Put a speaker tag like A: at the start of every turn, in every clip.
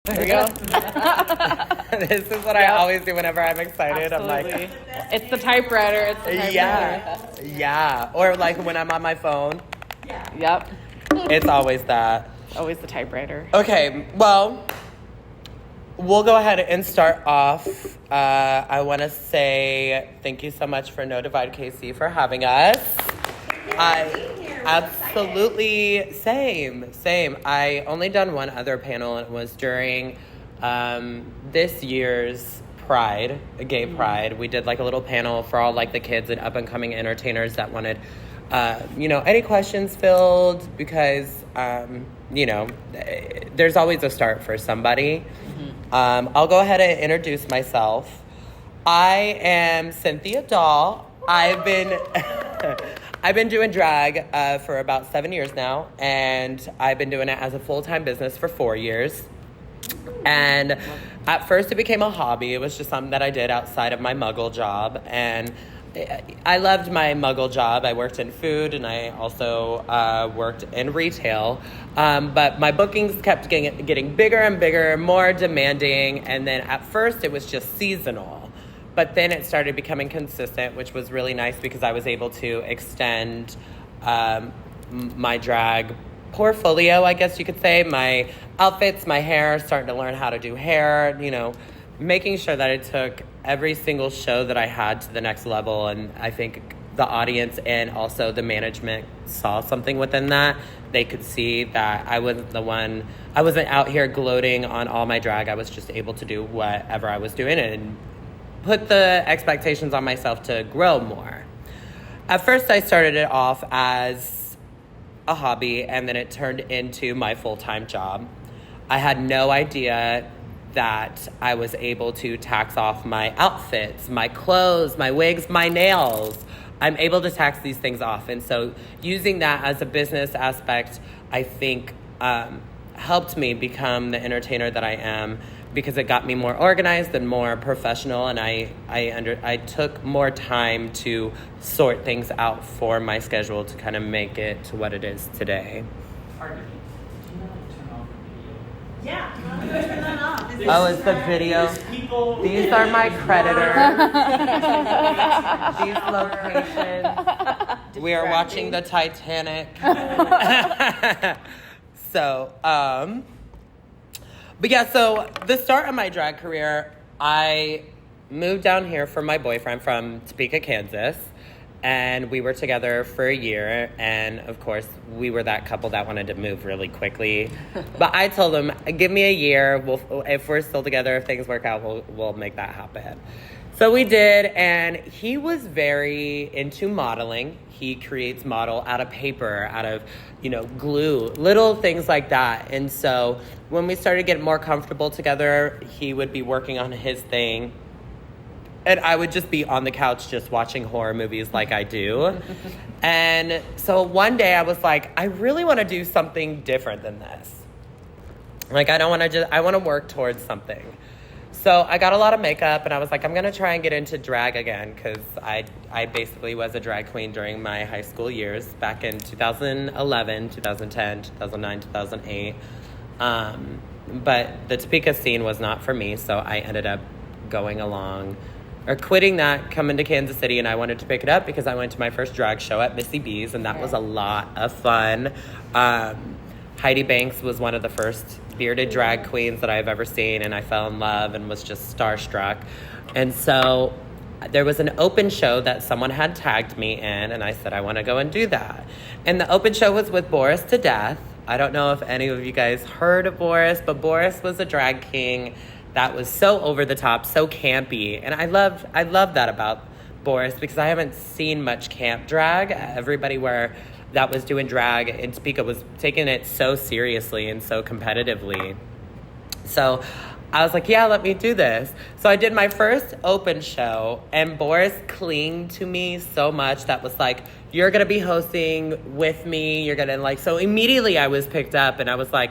A: There we go.
B: This is what I always do whenever I'm excited.
A: Absolutely.
B: I'm like,
A: it's the typewriter. It's the typewriter.
B: yeah. Or like when I'm on my phone,
A: Yep.
B: it's always that.
A: Always the typewriter.
B: Okay, well, we'll go ahead and start off. I want to say thank you so much for No Divide KC for having us. Absolutely same. I only done one other panel, and it was during this year's Pride, Gay Pride. We did like a little panel for all like the kids and up and coming entertainers that wanted, any questions filled because, there's always a start for somebody. I'll go ahead and introduce myself. I am Cynthia Doll. I've been doing drag for about 7 years now, and I've been doing it as a full-time business for 4 years. And at first it became a hobby. It was just something that I did outside of my muggle job, and I loved my muggle job. I worked in food, and I also worked in retail. But my bookings kept getting bigger and bigger, more demanding, and then at first it was just seasonal. But then it started becoming consistent, which was really nice because I was able to extend my drag portfolio, I guess you could say. My outfits, my hair, starting to learn how to do hair, making sure that I took every single show that I had to the next level. And I think the audience and also the management saw something within that. They could see that I wasn't out here gloating on all my drag. I was just able to do whatever I was doing and put the expectations on myself to grow more. At first, I started it off as a hobby, and then it turned into my full-time job. I had no idea that I was able to tax off my outfits, my clothes, my wigs, my nails. I'm able to tax these things off. And so using that as a business aspect, I think helped me become the entertainer that I am, because it got me more organized and more professional, and I took more time to sort things out for my schedule to kind of make it to what it is today.
C: Pardon me, do you know how to turn off the video?
D: Yeah, how do you turn that off?
B: Oh, it's the video. These are my creditors. These locations. We are watching the Titanic. But yeah, so the start of my drag career, I moved down here for my boyfriend from Topeka, Kansas, and we were together for a year, and of course, we were that couple that wanted to move really quickly. But I told him, give me a year, if we're still together, if things work out, we'll make that happen. So we did, and he was very into modeling. He creates model out of paper, out of, glue, little things like that. And so when we started getting more comfortable together, he would be working on his thing, and I would just be on the couch just watching horror movies like I do. And so one day I was like, I really want to do something different than this. Like, I want to work towards something. So I got a lot of makeup, and I was like, I'm going to try and get into drag again, because I basically was a drag queen during my high school years back in 2011, 2010, 2009, 2008. But the Topeka scene was not for me, so I ended up quitting that, coming to Kansas City, and I wanted to pick it up because I went to my first drag show at Missy B's, and that was a lot of fun. Heidi Banks was one of the first bearded drag queens that I've ever seen, and I fell in love and was just starstruck. And so there was an open show that someone had tagged me in, and I said, I want to go and do that. And the open show was with Boris to Death. I don't know if any of you guys heard of Boris, but Boris was a drag king that was so over the top, so campy. And I love that about Boris, because I haven't seen much camp drag. Everybody that was doing drag in Topeka was taking it so seriously and so competitively. So I was like, yeah, let me do this. So I did my first open show, and Boris clinged to me so much that was like, you're going to be hosting with me. You're going to so immediately I was picked up, and I was like,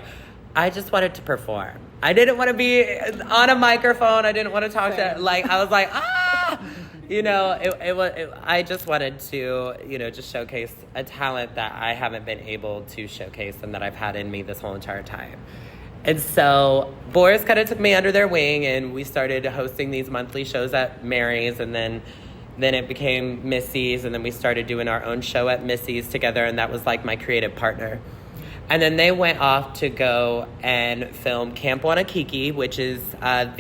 B: I just wanted to perform. I didn't want to be on a microphone. I didn't want to talk to, I was like, I just wanted to, just showcase a talent that I haven't been able to showcase and that I've had in me this whole entire time. And so Boris kind of took me under their wing, and we started hosting these monthly shows at Mary's, and then it became Missy's, and then we started doing our own show at Missy's together, and that was like my creative partner. And then they went off to go and film Camp Wanakiki, which is the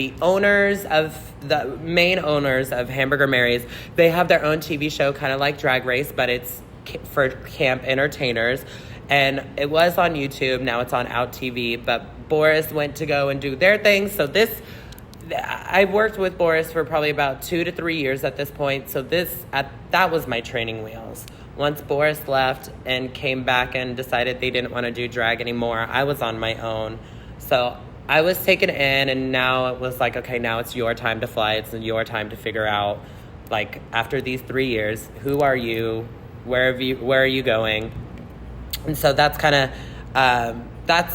B: main owners of Hamburger Mary's. They have their own TV show, kind of like Drag Race, but it's for camp entertainers. And it was on YouTube, now it's on Out TV, but Boris went to go and do their thing. So I've worked with Boris for probably about 2 to 3 years at this point. So that was my training wheels. Once Boris left and came back and decided they didn't want to do drag anymore, I was on my own. So I was taken in, and now it was like, okay, now it's your time to fly. It's your time to figure out, like, after these 3 years, who are you? Where are you going? And so that's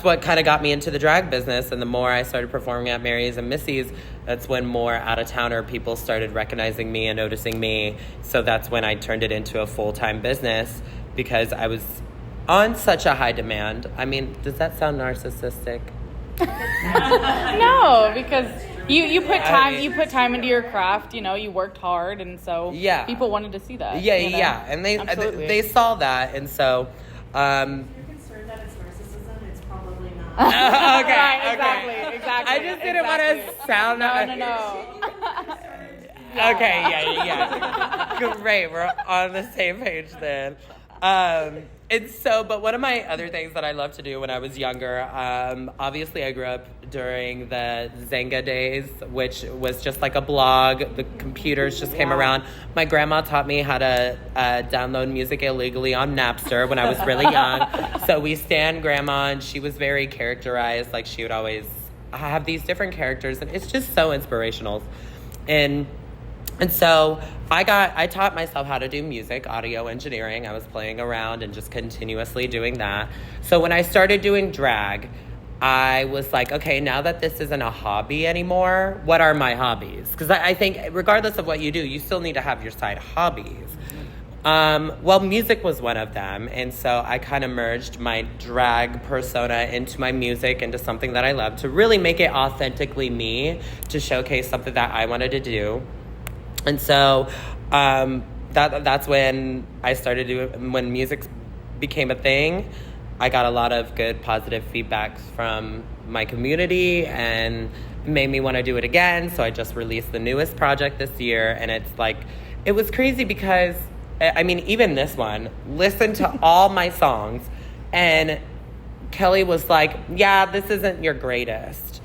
B: what kind of got me into the drag business. And the more I started performing at Mary's and Missy's, that's when more out-of-towner people started recognizing me and noticing me. So that's when I turned it into a full-time business, because I was on such a high demand. I mean, does that sound narcissistic?
A: No, because you put time into your craft. You worked hard, and so people wanted to see that.
B: Yeah, and they saw that, and so.
D: If you're concerned that it's narcissism, it's probably not.
B: Okay,
A: Right, exactly.
B: I just didn't want to sound.
A: No.
B: Okay, yeah. Great, we're on the same page then. And so, but one of my other things that I loved to do when I was younger, obviously I grew up during the Zynga days, which was just like a blog. The computers just came around. My grandma taught me how to download music illegally on Napster when I was really young. So we stan grandma, and she was very characterized. Like, she would always have these different characters, and it's just so inspirational. And so I taught myself how to do music, audio engineering. I was playing around and just continuously doing that. So when I started doing drag, I was like, okay, now that this isn't a hobby anymore, what are my hobbies? Because I think regardless of what you do, you still need to have your side hobbies. Well, music was one of them. And so I kind of merged my drag persona into my music, into something that I love, to really make it authentically me, to showcase something that I wanted to do. And so that's when I started doing, when music became a thing. I got a lot of good positive feedbacks from my community, and it made me want to do it again. So I just released the newest project this year, and it's like, it was crazy because, I mean, even this one, listen to all my songs, and Kelly was like, yeah, this isn't your greatest.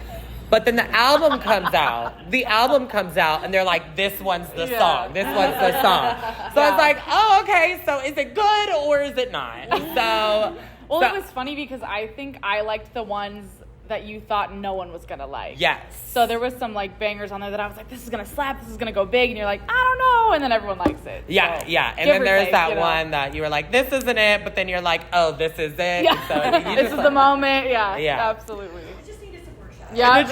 B: But then the album comes out, and they're like, this one's the song. This one's the song. So I was like, oh, okay, so is it good or is it not?
A: Well, it was funny because I think I liked the ones that you thought no one was going to like.
B: Yes.
A: So there was some, like, bangers on there that I was like, this is going to slap, this is going to go big, and you're like, I don't know, and then everyone likes it.
B: Yeah,
A: so,
B: yeah. And then there's that one that you were like, this isn't it, but then you're like, oh, this is it.
A: Yeah.
B: So
A: this is the moment. Yeah, absolutely.
D: Yeah.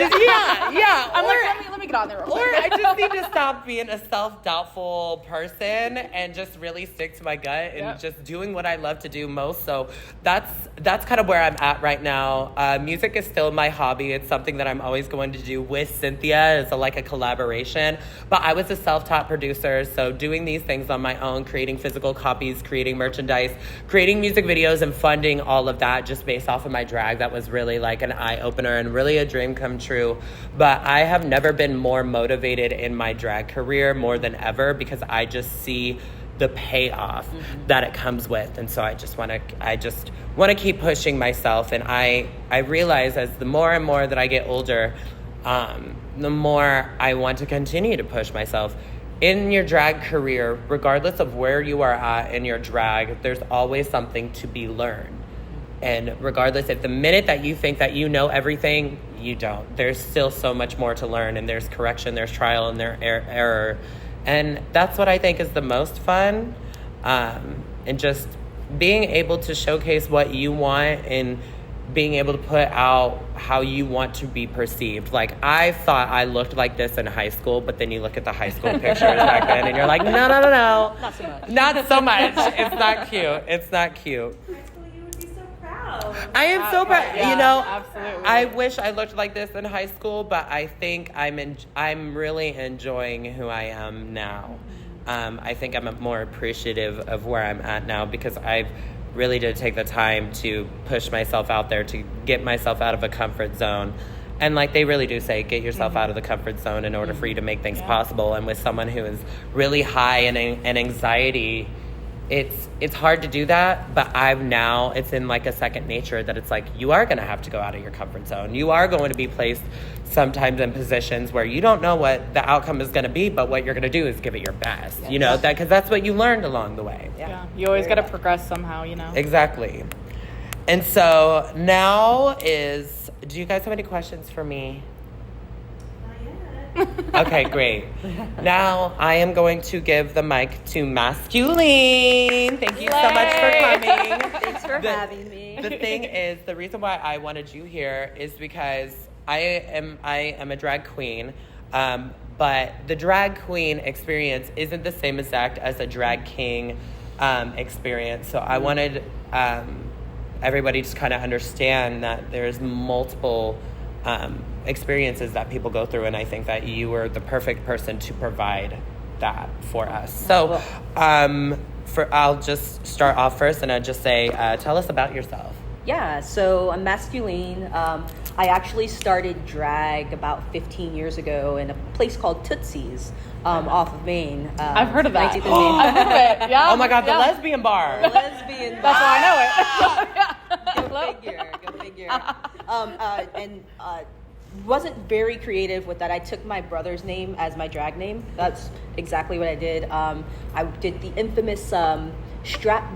A: I'm like, let me get on there real quick.
B: Or I just need to stop being a self-doubtful person and just really stick to my gut and just doing what I love to do most. So that's kind of where I'm at right now. Music is still my hobby. It's something that I'm always going to do with Cynthia. It's like a collaboration. But I was a self-taught producer, so doing these things on my own, creating physical copies, creating merchandise, creating music videos, and funding all of that just based off of my drag, that was really like an eye-opener and really a dream come true. But I have never been more motivated in my drag career more than ever, because I just see the payoff that it comes with. And so I just want to keep pushing myself. And I realize as the more and more that I get older, the more I want to continue to push myself. In your drag career, regardless of where you are at in your drag, there's always something to be learned. And regardless, if the minute that you think that you know everything, you don't. There's still so much more to learn, and there's correction, there's trial, and there's error. And that's what I think is the most fun. And just being able to showcase what you want and being able to put out how you want to be perceived. Like, I thought I looked like this in high school, but then you look at the high school pictures back then, and you're like, no.
A: Not so much.
B: Not so much. It's not cute. It's not cute.
D: High school, you would be so proud. proud.
B: I am so proud.
A: Yeah,
B: you know,
A: absolutely.
B: I wish I looked like this in high school, but I think I'm really enjoying who I am now. I think I'm more appreciative of where I'm at now because I've really did take the time to push myself out there to get myself out of a comfort zone. And like they really do say, get yourself out of the comfort zone in order for you to make things possible. And with someone who is really high in anxiety, it's hard to do that. But it's in like a second nature that it's like you are going to have to go out of your comfort zone. You are going to be placed sometimes in positions where you don't know what the outcome is going to be, but what you're going to do is give it your best. You know, because that's what you learned along the way.
A: Yeah. You always got to progress somehow, you know.
B: Exactly. And so now do you guys have any questions for me?
D: Not yet.
B: Okay, great. Now I am going to give the mic to Mas Queleen. Thank you so much for coming.
E: Thanks for having me.
B: The thing is, the reason why I wanted you here is because I am a drag queen, but the drag queen experience isn't the same exact as a drag king experience. So I wanted everybody to kind of understand that there's multiple experiences that people go through, and I think that you were the perfect person to provide that for us. So I'll just start off first, and I'll just say, tell us about yourself.
E: Yeah, so I'm Mas Queleen. I actually started drag about 15 years ago in a place called Tootsie's off of Maine.
A: I've heard of that.
E: 19th and Maine.
A: I've heard of it. Yeah.
B: Oh my God, the lesbian bar.
E: Lesbian.
A: That's why I know it.
E: Go figure. And wasn't very creative with that. I took my brother's name as my drag name. That's exactly what I did. I did the infamous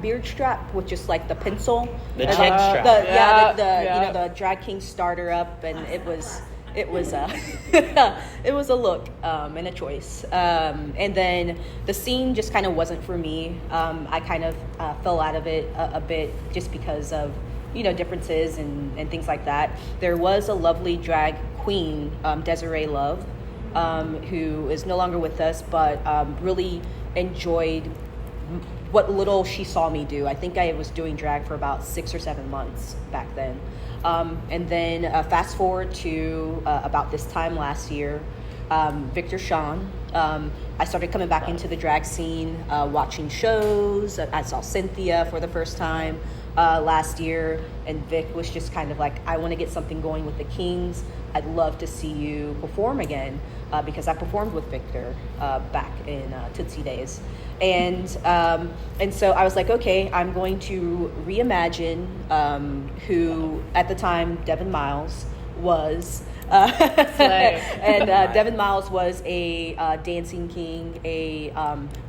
E: beard strap, which is like the pencil.
B: The chin strap.
E: The drag king starter up, and it was it was a look and a choice. And then the scene just kind of wasn't for me. I kind of fell out of it a bit just because of differences and things like that. There was a lovely drag queen, Desiree Love, who is no longer with us, but really enjoyed what little she saw me do. I think I was doing drag for about 6 or 7 months back then. And then fast forward to about this time last year, Victor Sean. I started coming back into the drag scene, watching shows. I saw Cynthia for the first time last year, and Vic was just kind of like, I want to get something going with the Kings. I'd love to see you perform again, because I performed with Victor back in Tootsie days. And so I was like, okay, I'm going to reimagine who at the time Devin Miles was. And Devin Miles was a dancing king, a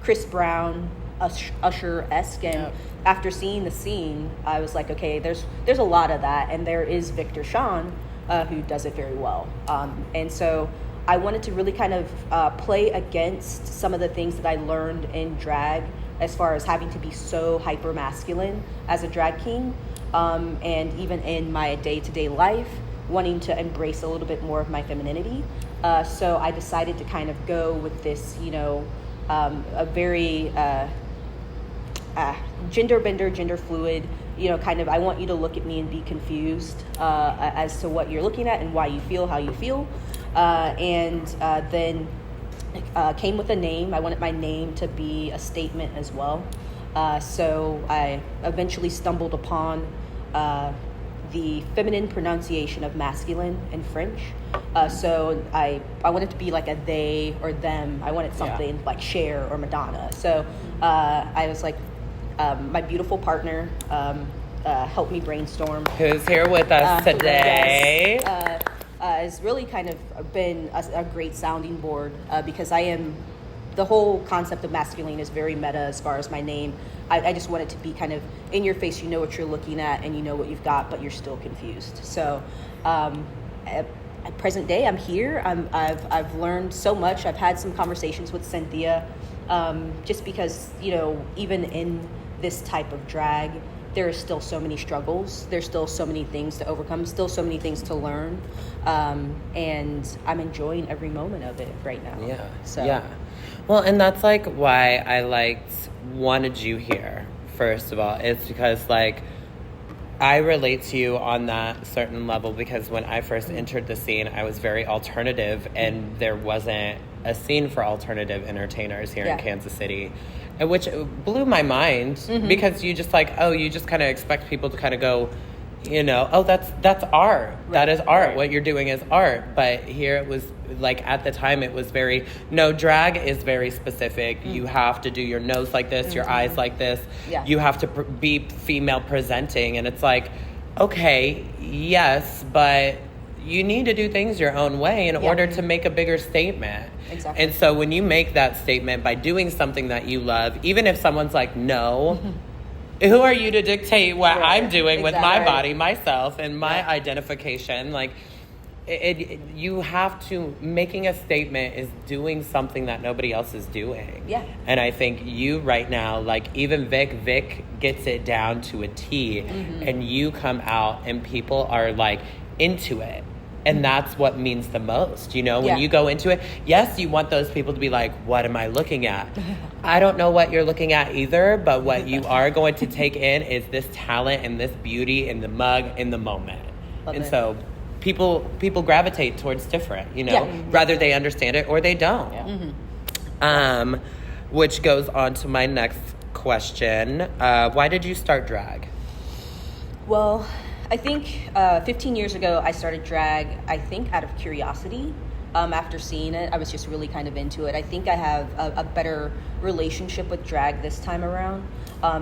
E: Chris Brown, Usher-esque, and after seeing the scene, I was like, okay, there's a lot of that, and there is Victor Sean, who does it very well. And so I wanted to really kind of play against some of the things that I learned in drag as far as having to be so hyper masculine as a drag king, and even in my day-to-day life, wanting to embrace a little bit more of my femininity. So I decided to kind of go with this, a very gender bender, gender fluid, kind of, I want you to look at me and be confused as to what you're looking at and why you feel how you feel. And then came with a name. I wanted my name to be a statement as well. So I eventually stumbled upon the feminine pronunciation of masculine in French. So I wanted to be like a they or them. I wanted something like Cher or Madonna. So I was like, my beautiful partner helped me brainstorm.
B: Who's here with us today?
E: Has really kind of been a great sounding board, because the whole concept of masculine is very meta as far as my name. I just want it to be kind of in your face, you know what you're looking at and you know what you've got, but you're still confused. So at present day, I'm here. I've learned so much. I've had some conversations with Cynthia, just because, even in this type of drag, there are still so many struggles. There's still so many things to overcome, still so many things to learn. And I'm enjoying every moment of it right now.
B: Yeah.
E: So.
B: Yeah. Well, and that's like why I wanted you here, first of all. It's because I relate to you on that certain level because when I first entered the scene, I was very alternative, and there wasn't a scene for alternative entertainers here in Kansas City, which blew my mind because you just like, you just kind of expect people to kind of go, that's art. Right. That is art. Right. What you're doing is art. But here it was like, at the time it was drag is very specific. You have to do your nose like this, your eyes like this. Yeah. You have to be female presenting. And it's like, okay, yes, but you need to do things your own way in order to make a bigger statement. Exactly. And so when you make that statement by doing something that you love, even if someone's like, no, who are you to dictate what I'm doing with my body, myself, and my identification? Like, you have to, making a statement is doing something that nobody else is doing. Yeah. And I think you right now, like even Vic gets it down to a T, and you come out and people are like into it. And that's what means the most, when you go into it. Yes, you want those people to be like, what am I looking at? I don't know what you're looking at either, but what you are going to take in is this talent and this beauty in the mug in the moment. So people gravitate towards different, rather they understand it or they don't. Yeah. Which goes on to my next question. Why did you start drag?
E: Well, I think 15 years ago, I started drag, I think out of curiosity. After seeing it, I was just really kind of into it. I think I have a better relationship with drag this time around.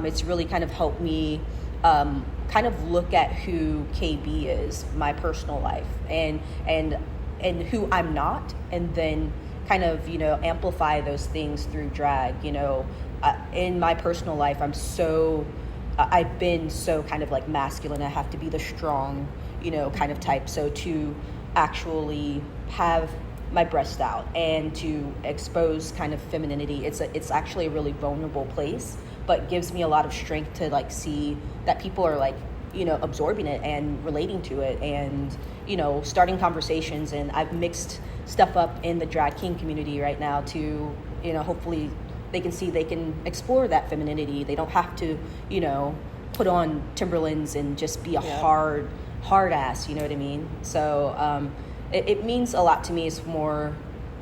E: It's really kind of helped me kind of look at who KB is, my personal life, and who I'm not, and then kind of, amplify those things through drag. In my personal life, I've been so kind of like masculine. I have to be the strong, kind of type. So to actually have my breast out and to expose kind of femininity, it's actually a really vulnerable place, but gives me a lot of strength to like see that people are like, absorbing it and relating to it and, starting conversations. And I've mixed stuff up in the drag king community right now to, hopefully they can see they can explore that femininity. They don't have to, put on Timberlands and just be a hard ass, you know what I mean? So it means a lot to me. It's more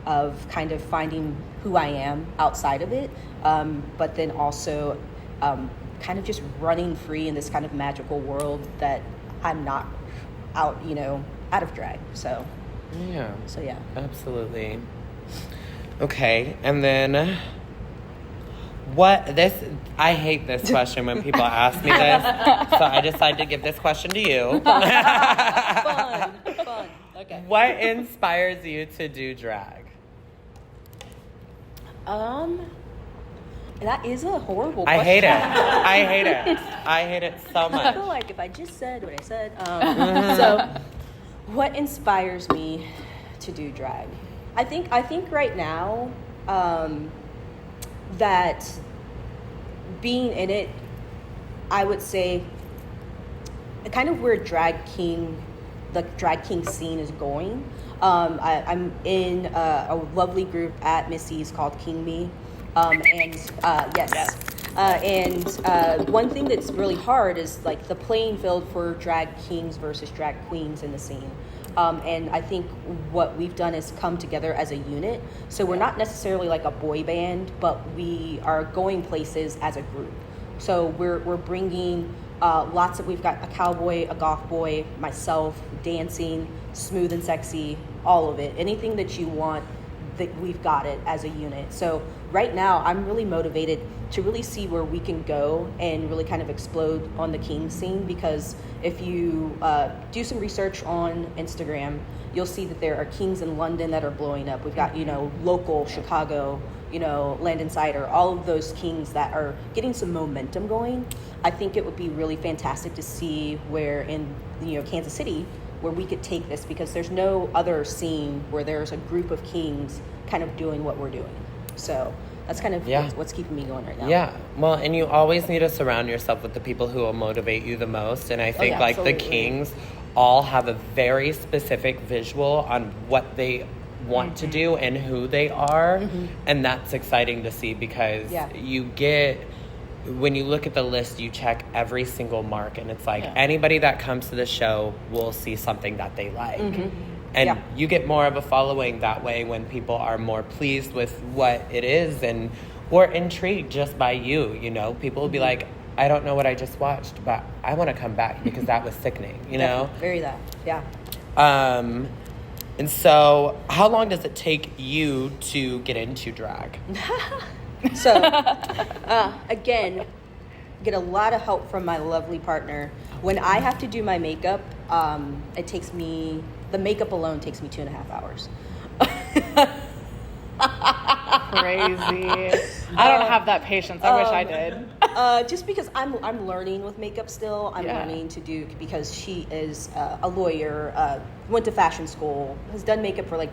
E: of kind of finding who I am outside of it, but then also kind of just running free in this kind of magical world that I'm not out of drag. So yeah.
B: Absolutely. Okay, and then I hate this question when people ask me this, so I decided to give this question to you.
E: Fun. Okay.
B: What inspires you to do drag?
E: That is a horrible question.
B: I hate it so much.
E: I feel like if I just said what I said. So, what inspires me to do drag? I think right now, that being in it, I would say, kind of where the drag king scene is going. I'm in a lovely group at Missy's called King Me. And one thing that's really hard is like the playing field for drag kings versus drag queens in the scene. And I think what we've done is come together as a unit. So we're not necessarily like a boy band, but we are going places as a group. So we're bringing we've got a cowboy, a goth boy, myself, dancing, smooth and sexy, all of it. Anything that you want, that we've got it as a unit. So right now I'm really motivated to really see where we can go and really kind of explode on the king scene, because if you do some research on Instagram, you'll see that there are kings in London that are blowing up. We've got, local Chicago, Landon Cider, all of those kings that are getting some momentum going. I think it would be really fantastic to see where in, Kansas City, where we could take this, because there's no other scene where there's a group of kings kind of doing what we're doing. So that's kind of what's keeping me going right now. Yeah.
B: Well, and you always need to surround yourself with the people who will motivate you the most. And I think the kings all have a very specific visual on what they want to do and who they are. And that's exciting to see, because you get when you look at the list, you check every single mark, and it's like anybody that comes to the show will see something that they like. And you get more of a following that way when people are more pleased with what it is and or intrigued just by you, you know. People will be like, I don't know what I just watched, but I want to come back because that was sickening, you know?
E: Very that, yeah.
B: And so how long does it take you to get into drag?
E: So, again, get a lot of help from my lovely partner. When I have to do my makeup, the makeup alone takes me 2.5 hours.
A: Crazy. I don't have that patience. I wish I did.
E: Just because I'm learning with makeup still. I'm learning to do, because she is a lawyer, went to fashion school, has done makeup for like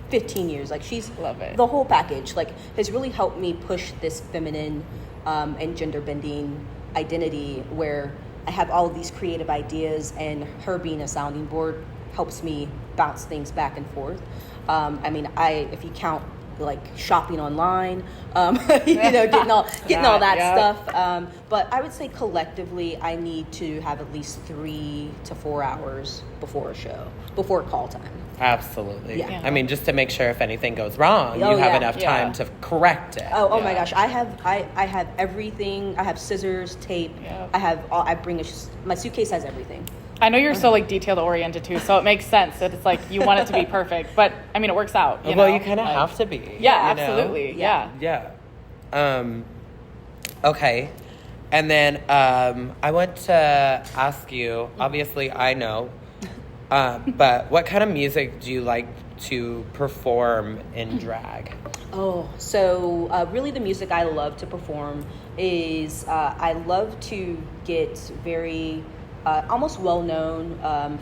E: 15 years. Like, she's
A: love it.
E: The whole package, like, has really helped me push this feminine and gender bending identity, where I have all of these creative ideas, and her being a sounding board helps me bounce things back and forth. I mean, if you count like shopping online, getting all that stuff. But I would say collectively, I need to have at least 3 to 4 hours before a show, before call time.
B: Absolutely.
E: Yeah.
B: I mean, just to make sure if anything goes wrong, you have enough time to correct it.
E: Oh my gosh, I have everything. I have scissors, tape. Yeah. My suitcase has everything.
A: I know you're so like detail oriented too, so it makes sense that it's like you want it to be perfect, but I mean it works out. You
B: you kind of have to be.
A: Yeah, absolutely. Know?
B: Yeah. Okay, and then I want to ask you. Obviously, I know, but what kind of music do you like to perform in drag?
E: Oh, so really the music I love to perform is I love to get very almost well-known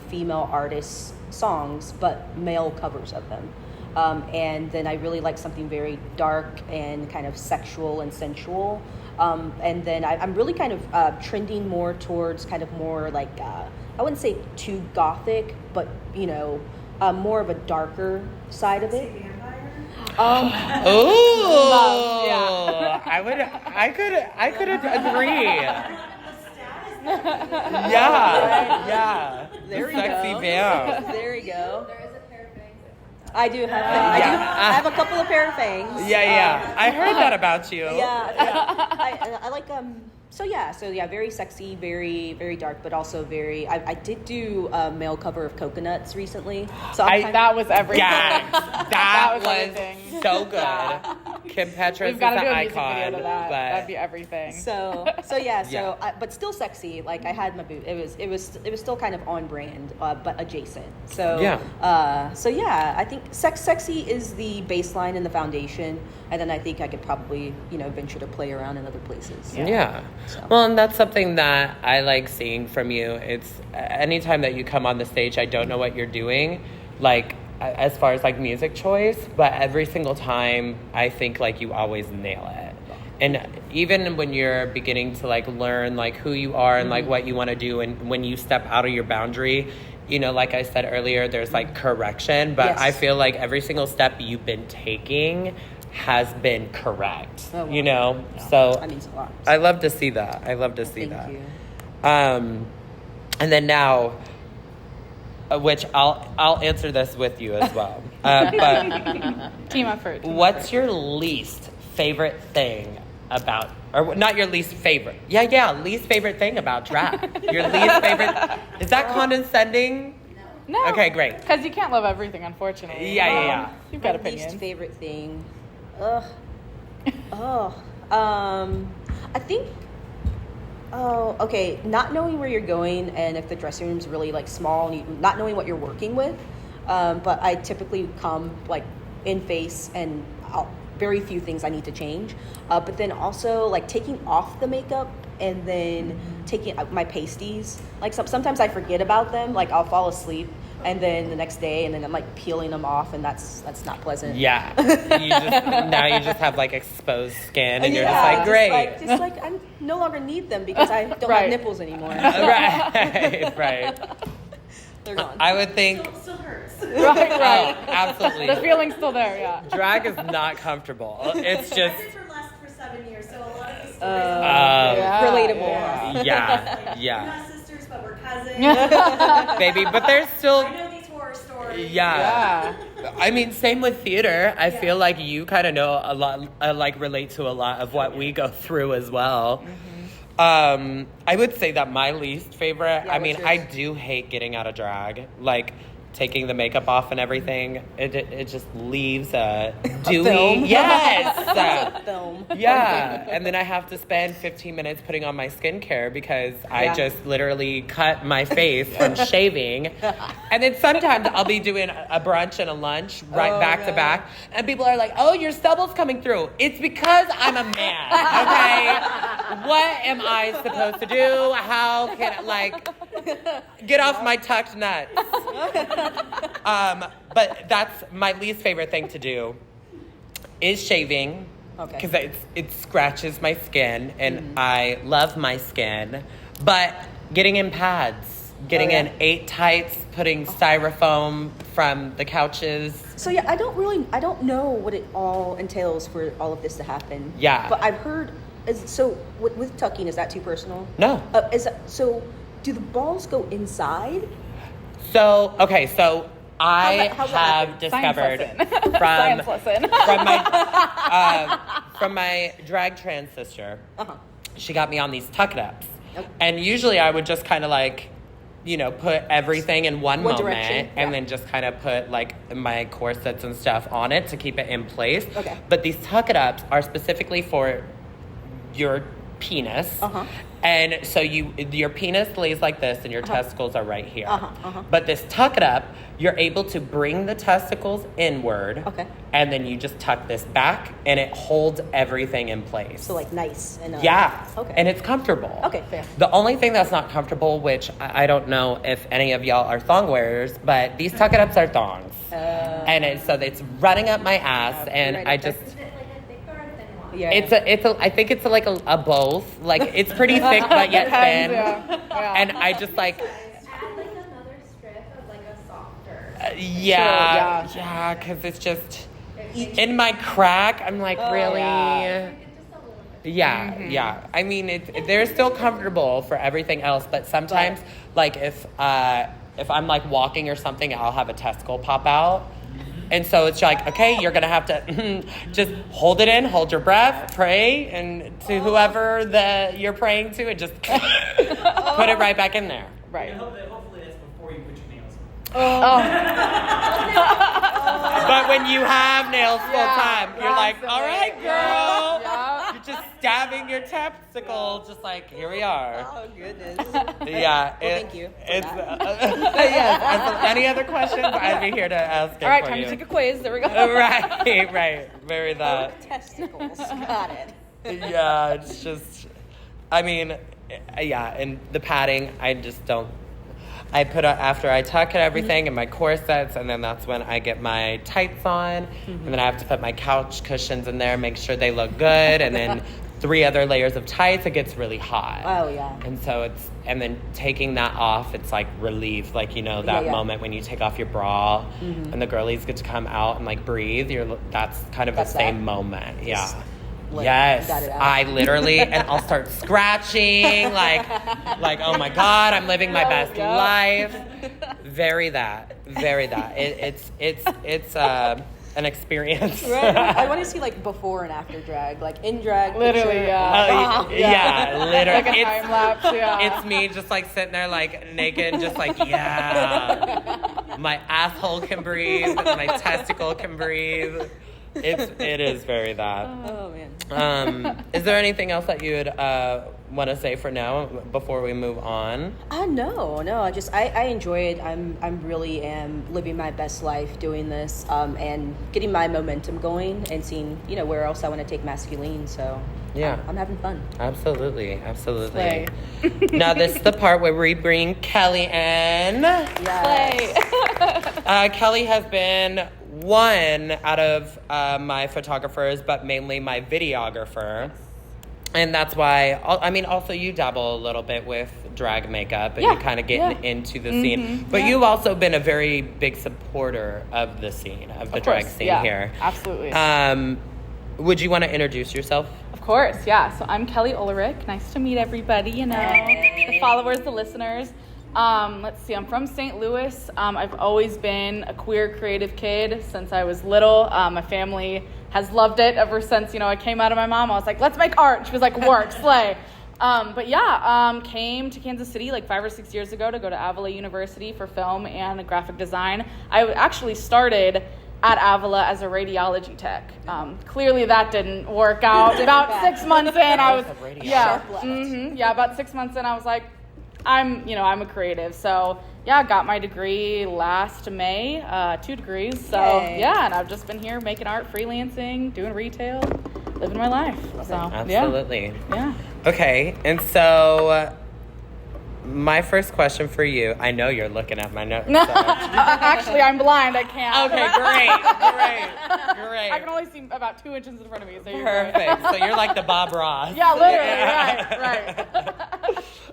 E: female artists' songs, but male covers of them. And then I really like something very dark and kind of sexual and sensual. And then I'm really kind of trending more towards kind of more like, I wouldn't say too gothic, but, more of a darker side of it.
B: Oh, yeah. I could agree. Yeah.
E: There we
B: sexy
E: go.
B: Bam.
E: There we go.
D: There is a pair of fangs.
E: I do have. I have a couple of pair of fangs.
B: Yeah. I heard that about you.
E: Yeah. I like So very sexy, very very dark, but also very. I did do a male cover of Coconuts recently, so
A: that was everything.
B: That was so good. Yeah. Kim Petras is an icon.
A: But that'd be everything.
E: But still sexy. Like, I had my boot. It was still kind of on brand, but adjacent. I think sexy is the baseline and the foundation, and then I think I could probably venture to play around in other places.
B: Yeah. So. Well, and that's something that I like seeing from you. It's anytime that you come on the stage, I don't know what you're doing, like as far as like music choice, but every single time I think like you always nail it. And even when you're beginning to like learn like who you are and like what you want to do, and when you step out of your boundary, like I said earlier, there's like correction, but I feel like every single step you've been taking has been correct, so
E: that means a lot.
B: I love to see that. Thank
E: you.
B: And then now, which I'll answer this with you as well. But
A: Team effort.
B: What's your least favorite thing about, or not your least favorite? Least favorite thing about drag. Your least favorite. Is that condescending?
A: No.
B: Okay, great.
A: Because you can't love everything, unfortunately.
B: Yeah.
A: You've got
E: My
A: opinions.
E: least favorite thing. I think. Oh, okay. Not knowing where you're going, and if the dressing room's really like small, and not knowing what you're working with. But I typically come like in face, and very few things I need to change. But then also like taking off the makeup and then taking my pasties. Like sometimes I forget about them. Like I'll fall asleep, and then the next day, and then I'm like peeling them off, and that's not pleasant.
B: Yeah. You just have like exposed skin, and you're just like, great.
E: Just like I no longer need them because I don't have nipples anymore.
B: Right.
E: They're gone.
B: I would think.
D: Still hurts.
A: Right.
B: Oh, absolutely.
A: The feeling's still there, yeah.
B: Drag is not comfortable. It's just.
D: I've been for less for 7 years, so a lot of the
E: Relatable.
B: Yeah.
D: We're not sisters, but we're cousins.
B: Baby, but there's still...
D: I know these horror stories.
B: Yeah. I mean, same with theater. I feel like you kind of know a lot, like relate to a lot of what we go through as well. I would say that my least favorite, I mean, I do hate getting out of drag. Like, taking the makeup off and everything, it just leaves a dewy...
E: film?
B: Yes!
E: Film.
B: Yeah, and then I have to spend 15 minutes putting on my skincare because I just literally cut my face from shaving. And then sometimes I'll be doing a brunch and a lunch back to back, and people are like, oh, your stubble's coming through. It's because I'm a man, okay? What am I supposed to do? How can I, like, get off my tucked nuts? But that's my least favorite thing to do is shaving. Okay. Because it scratches my skin, and I love my skin. But getting in pads, getting in 8 tights, putting styrofoam from the couches.
E: So yeah, I don't know what it all entails for all of this to happen.
B: Yeah.
E: But I've heard, with tucking, is that too personal?
B: No.
E: So do the balls go inside?
B: So I have discovered from my drag trans sister. She got me on these tuck-it-ups. Okay. And usually I would just kind of like, put everything in one moment and then just kind of put like my corsets and stuff on it to keep it in place. Okay. But these tuck-it-ups are specifically for your penis. And so your penis lays like this and your testicles are right here. But this tuck it up, you're able to bring the testicles inward. Okay. And then you just tuck this back and it holds everything in place.
E: So like nice. And
B: okay. And it's comfortable.
E: Okay, fair.
B: The only thing that's not comfortable, which I don't know if any of y'all are thong wearers, but these tuck it ups are thongs. And so it's running up my ass and I just...
E: Yeah.
B: I think it's like a both. Like it's pretty thick but yet thin. And I just like
D: add like another strip of like a softer.
B: Yeah, because it's just in my crack. I'm like really. Yeah. I mean, they're still comfortable for everything else, but sometimes like if I'm like walking or something, I'll have a testicle pop out. And so it's like, okay, you're going to have to just hold it in, hold your breath, pray, and to whoever that you're praying to, and just put it right back in there.
C: Right. And hopefully that's before you put your nails on.
B: But when you have nails full time, you're like, all right, girl. You're just stabbing your testicle, just like, here we are.
E: Oh, goodness.
B: Yeah.
E: Thank you.
B: Yes. Any other questions? I'd be here to ask it
A: all right,
B: for
A: time
B: you.
A: to take a quiz. There we go.
B: Right. Very that.
E: Testicles. Got it.
B: Yeah, it's just, I mean, and the padding, I just don't. I put after I tuck and everything and my corsets, and then that's when I get my tights on, and then I have to put my couch cushions in there, make sure they look good, and then 3 other layers of tights. It gets really hot.
E: Oh yeah.
B: And so and then taking that off, it's like relief, like that moment when you take off your bra, and the girlies get to come out and like breathe. That's kind of the same moment. Yeah. Yes, I literally, and I'll start scratching, like, oh my God, I'm living my best life. Very that. It's an experience.
E: Right? I want to see like before and after drag, like in drag.
A: Literally,
B: literally.
A: Like a time lapse.
B: It's me just like sitting there like naked, just like my asshole can breathe, my testicle can breathe. It is very that.
E: Oh man.
B: Is there anything else that you would want to say for now before we move on?
E: No. I enjoy it. I'm really living my best life doing this, and getting my momentum going and seeing where else I want to take Mas Queleen. So yeah, I'm having fun.
B: Absolutely. Now this is the part where we bring Kelly in.
E: Yes.
B: Kelly has been one out of my photographers, but mainly my videographer. And that's why, also you dabble a little bit with drag makeup and you kind of get into the scene. But you've also been a very big supporter of the scene, of the drag scene here.
A: Absolutely.
B: Would you want to introduce yourself?
A: Of course, yeah. So I'm Kelly Ulrich. Nice to meet everybody, the followers, the listeners. Let's see, I'm from St. Louis. I've always been a queer creative kid since I was little. My family has loved it ever since, I came out of my mom. I was like, let's make art. She was like, work, slay. Came to Kansas City like 5 or 6 years ago to go to Avila University for film and graphic design. I actually started at Avila as a radiology tech. Clearly that didn't work out. About 6 months in, I was, about 6 months in, I was like, I'm a creative. So got my degree last May, 2 degrees. So and I've just been here making art, freelancing, doing retail, living my life. So
B: absolutely.
A: Yeah.
B: Okay, and so my first question for you, I know you're looking at my notes. So.
A: Actually, I'm blind. I can't.
B: Okay, great.
A: I can only see about 2 inches in front of me. So
B: perfect. So you're like the Bob Ross.
A: Yeah, literally. Right.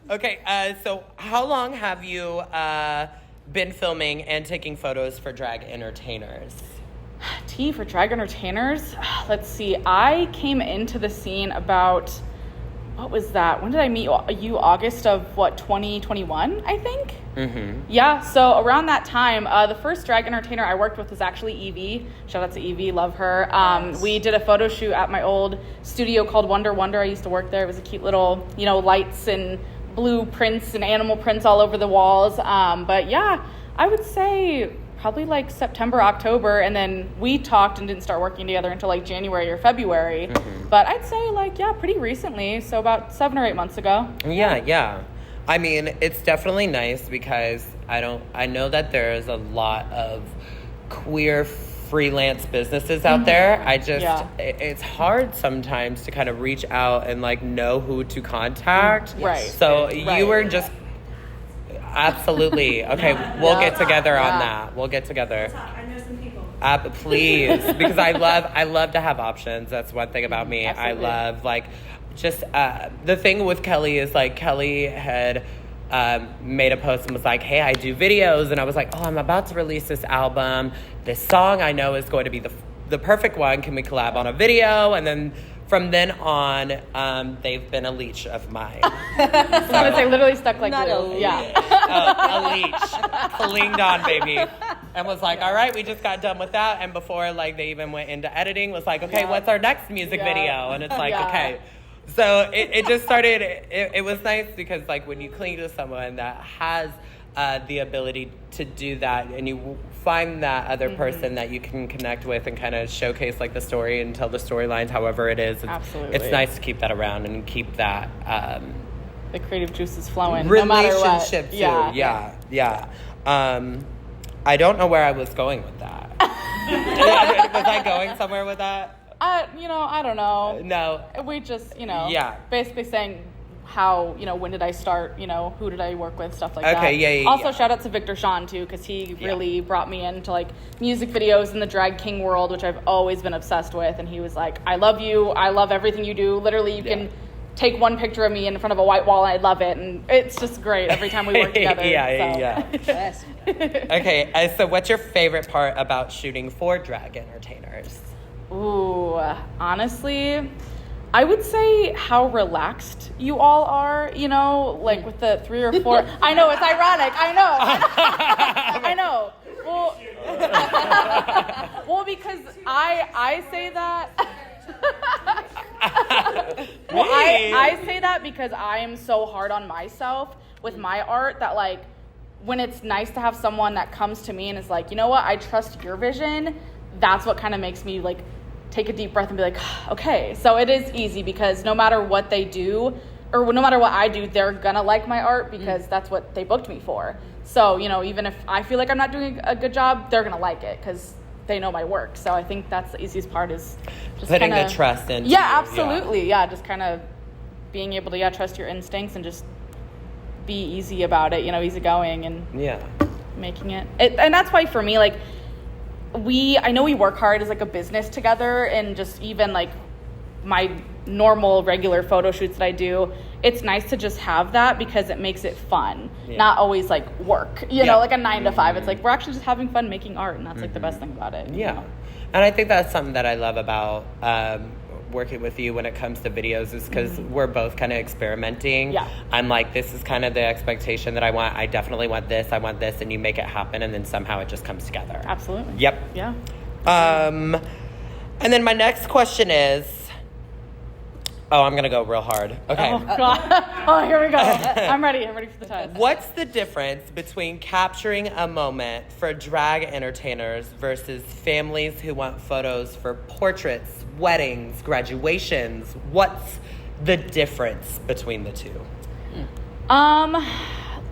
B: Okay, so how long have you been filming and taking photos for drag entertainers?
A: For drag entertainers? Let's see. I came into the scene about, what was that? When did I meet you? August of 2021, I think? Mm-hmm. Yeah, so around that time, the first drag entertainer I worked with was actually Evie. Shout out to Evie, love her. We did a photo shoot at my old studio called Wonder. I used to work there. It was a cute little, lights and blue prints and animal prints all over the walls. I would say probably like September, October, and then we talked and didn't start working together until like January or February. Mm-hmm. But I'd say pretty recently, so about 7 or 8 months ago.
B: Yeah. I mean, it's definitely nice because I know that there's a lot of queer freelance businesses out there. It's hard sometimes to kind of reach out and know who to contact.
A: Right.
B: So you were just absolutely okay. We'll get together on that. We'll get together.
D: I know some people.
B: Please, because I love to have options. That's one thing about me.
A: Absolutely.
B: I love the thing with Kelly is Kelly had made a post and was like, hey, I do videos, and I was like, oh, I'm about to release this album. This song I know is going to be the perfect one. Can we collab on a video? And then from then on, they've been a leech of mine.
A: I literally stuck like
E: not
A: glue.
B: A leech. Clinged on, baby. And was like, all right, we just got done with that. And before they even went into editing, was like, okay, what's our next music video? And it's like, okay. So it just started, it was nice because when you cling to someone that has the ability to do that and you find that other person that you can connect with and kind of showcase the story and tell the storylines however it is. It's nice to keep that around and keep that
A: the creative juices flowing
B: relationship
A: no matter what.
B: Too. Yeah. I don't know where I was going with that. Was I going somewhere with that?
A: I don't know.
B: No.
A: We just, basically saying how, when did I start, who did I work with, stuff like that.
B: Okay, yeah.
A: Also, shout out to Victor Sean, too, because he really brought me into, music videos in the drag king world, which I've always been obsessed with. And he was like, I love you. I love everything you do. Literally, you can take one picture of me in front of a white wall, and I love it. And it's just great every time we work together.
B: Yeah. Okay, so what's your favorite part about shooting for drag entertainers?
A: Ooh, honestly, I would say how relaxed you all are, with the 3 or 4. I know, it's ironic. I know. Well, because I say that. I say that because I am so hard on myself with my art that when it's nice to have someone that comes to me and is like, you know what, I trust your vision, that's what kind of makes me take a deep breath and be like, okay. So it is easy because no matter what they do or no matter what I do, they're gonna like my art because that's what they booked me for. So, even if I feel like I'm not doing a good job, they're gonna like it because they know my work. So I think that's the easiest part is just
B: putting the trust in.
A: Yeah, absolutely. Yeah, just kind of being able to trust your instincts and just be easy about it, easygoing and making it. And that's why for me, I know we work hard as a business together, and just even my normal regular photo shoots that I do, it's nice to just have that because it makes it fun, not always work, you know, a 9 to 5. It's we're actually just having fun making art, and that's the best thing about it.
B: Yeah. And I think that's something that I love about working with you when it comes to videos is because we're both kind of experimenting.
A: Yeah.
B: I'm like, this is kind of the expectation that I want. I definitely want this. I want this. And you make it happen. And then somehow it just comes together.
A: Absolutely.
B: Yep.
A: Yeah.
B: And then my next question is, I'm going to go real hard. Okay.
A: Oh, God. Oh, here we go. I'm ready for the test.
B: What's the difference between capturing a moment for drag entertainers versus families who want photos for portraits, weddings, graduations? What's the difference between the two?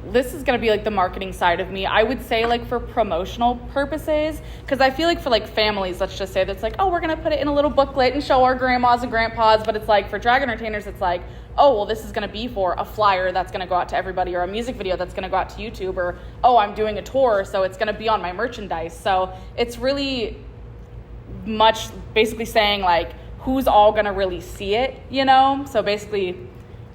A: This is going to be like the marketing side of me. I would say like for promotional purposes, because I feel like for like families, let's just say that's like, oh, we're going to put it in a little booklet and show our grandmas and grandpas. But it's like for drag entertainers, it's like, oh, well, this is going to be for a flyer that's going to go out to everybody, or a music video that's going to go out to YouTube, or, oh, I'm doing a tour, so it's going to be on my merchandise. So it's really much basically saying like, who's all going to really see it, you know? So basically,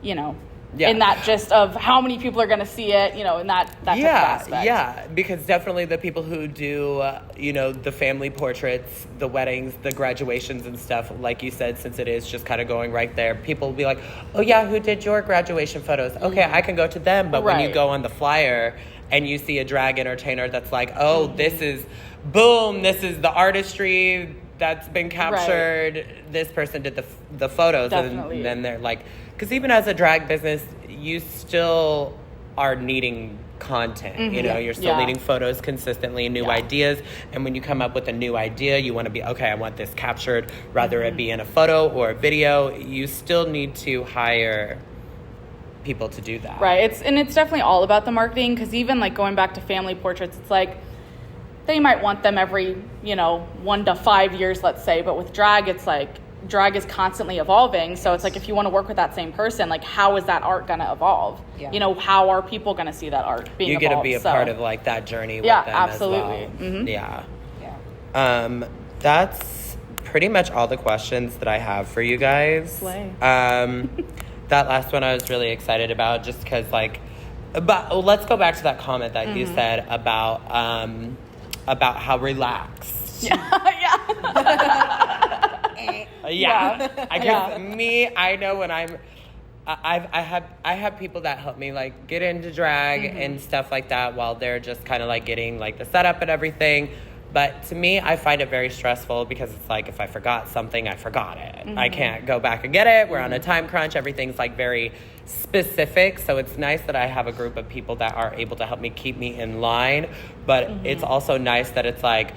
A: you know, in that gist of how many people are going to see it, you know, in that type of aspect.
B: Yeah, because definitely the people who do, you know, the family portraits, the weddings, the graduations and stuff, like you said, since it is just kind of going right there, people will be like, oh yeah, who did your graduation photos? Okay, I can go to them. But when you go on the flyer and you see a drag entertainer that's like, oh, this is, boom, this is the artistry that's been captured. This person did the photos.
A: Definitely.
B: And then they're like, because even as a drag business, you still are needing content. You know, you're still needing photos consistently, new ideas. And when you come up with a new idea, you want to be, okay, I want this captured, rather it be in a photo or a video. You still need to hire people to do that.
A: Right. It's definitely all about the marketing, because even like going back to family portraits, it's like they might want them every, you know, 1 to 5 years, let's say. But with drag, it's like drag is constantly evolving. So it's like, if you want to work with that same person, like how is that art going to evolve?
E: Yeah.
A: You know, how are people going to see that art being
B: You
A: evolved?
B: get to be a part of like that journey with
A: Yeah,
B: them
A: absolutely.
B: as well.
A: Yeah.
B: That's pretty much all the questions that I have for you guys.
A: Slay.
B: That last one I was really excited about, just because like, but let's go back to that comment that you said about how relaxed.
A: Yeah.
B: I know when I have people that help me like get into drag and stuff like that while they're just kind of like getting like the setup and everything. But to me, I find it very stressful, because it's like, if I forgot something, I forgot it. I can't go back and get it. We're on a time crunch. Everything's like very specific. So it's nice that I have a group of people that are able to help me keep me in line. But it's also nice that it's like,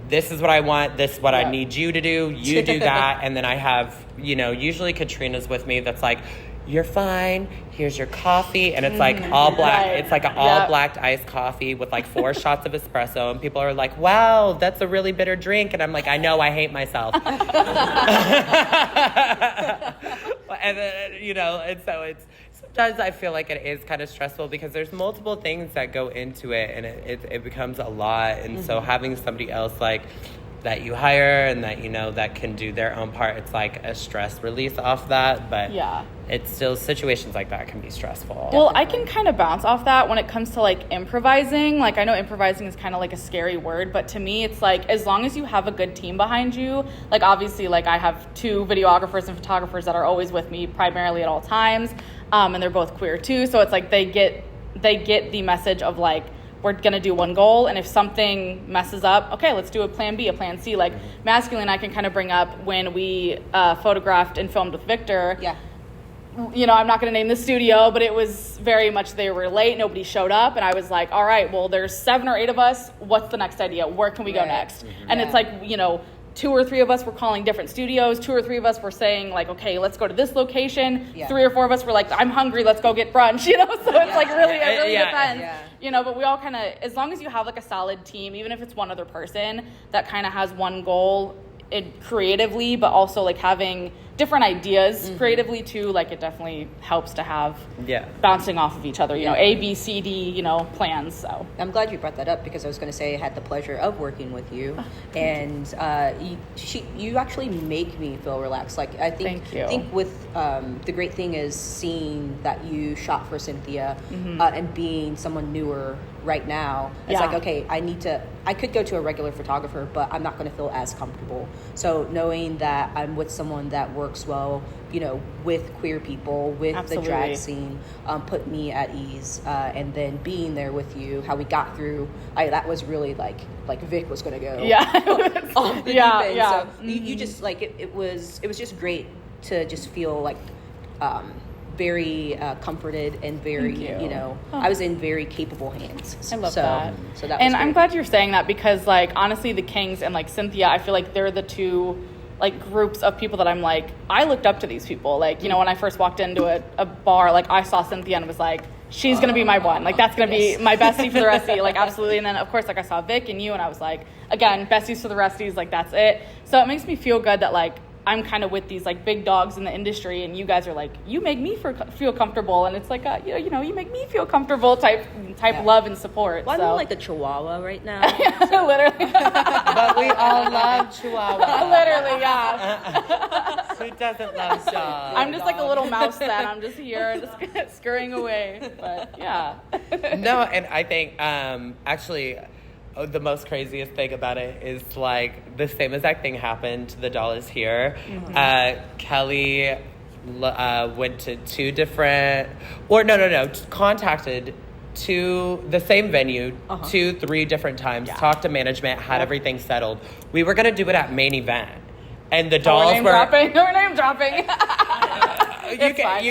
B: this is what I want. This is what I need you to do. You do that. And then I have, you know, usually Katrina's with me. That's like, you're fine. Here's your coffee. And it's like all black.
A: Right.
B: It's like an all black iced coffee with like 4 shots of espresso. And people are like, wow, that's a really bitter drink. And I'm like, I know, I hate myself. And then, you know, and so it's, sometimes I feel like it is kind of stressful, because there's multiple things that go into it, and it becomes a lot. And so having somebody else like that you hire and that, you know, that can do their own part, it's like a stress release off that. But it's still, situations like that can be stressful.
A: Well, I can kind of bounce off that when it comes to like improvising. Like, I know improvising is kind of like a scary word, but to me it's like, as long as you have a good team behind you, like obviously like I have 2 videographers and photographers that are always with me primarily at all times, and they're both queer too, so it's like they get the message of like, we're gonna do one goal, and if something messes up, okay, let's do a plan B, a plan C. Like Mas Queleen, I can kind of bring up when we photographed and filmed with Victor. You know, I'm not going to name the studio, but it was very much, they were late, nobody showed up, and I was like, all right, well, there's 7 or 8 of us, what's the next idea? Where can we go next? And it's like, you know, 2 or 3 of us were calling different studios, 2 or 3 of us were saying like, okay, let's go to this location, 3 or 4 of us were like, I'm hungry, let's go get brunch, you know? So it's like really, it really depends. You know, but we all kind of, as long as you have like a solid team, even if it's one other person that kind of has one goal creatively, but also like having different ideas creatively too, like it definitely helps to have bouncing off of each other, you know, A, B, C, D, you know, plans. So I'm
E: glad you brought that up, because I was going to say I had the pleasure of working with you, and you actually make me feel relaxed. Like I think with the great thing is seeing that you shot for Cynthia and being someone newer right now. It's like, okay, I could go to a regular photographer, but I'm not going to feel as comfortable. So knowing that I'm with someone that works works well, you know, with queer people, with
A: Absolutely.
E: the drag scene, put me at ease. And then being there with you, how we got through, that was really like Vic was going to go
A: Yeah.
E: off the
A: Yeah,
E: deep end.
A: yeah.
E: So you just like, it was just great to just feel like, very comforted and very,
A: Thank you.
E: know,
A: Oh.
E: I was in very capable hands.
A: I love
E: so,
A: that.
E: So that was
A: And I'm
E: great.
A: glad you're saying that because, like, honestly, the Kings and, like, Cynthia, I feel like they're the two, like, groups of people that I'm, like, I looked up to these people. Like, you know, when I first walked into a bar, like, I saw Cynthia and was like, she's going to be my one. Like, that's going to
E: Yes.
A: be my bestie for the rest of the, like, absolutely. And then, of course, like, I saw Vic and you, and I was like, again, besties for the resties, like, that's it. So it makes me feel good that, like, I'm kind of with these like big dogs in the industry, and you guys are like, you make me feel comfortable, and it's like a, you know, you make me feel comfortable type
E: Yeah.
A: love and support.
E: Well,
A: so.
E: I'm like the Chihuahua right now.
A: Literally,
B: But we all love Chihuahua.
A: literally, yeah.
B: Who doesn't love dogs?
A: I'm just like a little mouse then. I'm just here, just scurrying away. But yeah.
B: No, and I think actually the most craziest thing about it is like the same exact thing happened to the Doll is Here. Kelly went to two different, or no, contacted to the same venue 2-3 different times, talked to management, had everything settled. We were gonna do it at Main Event, and the Dolls
A: We're name dropping.
B: you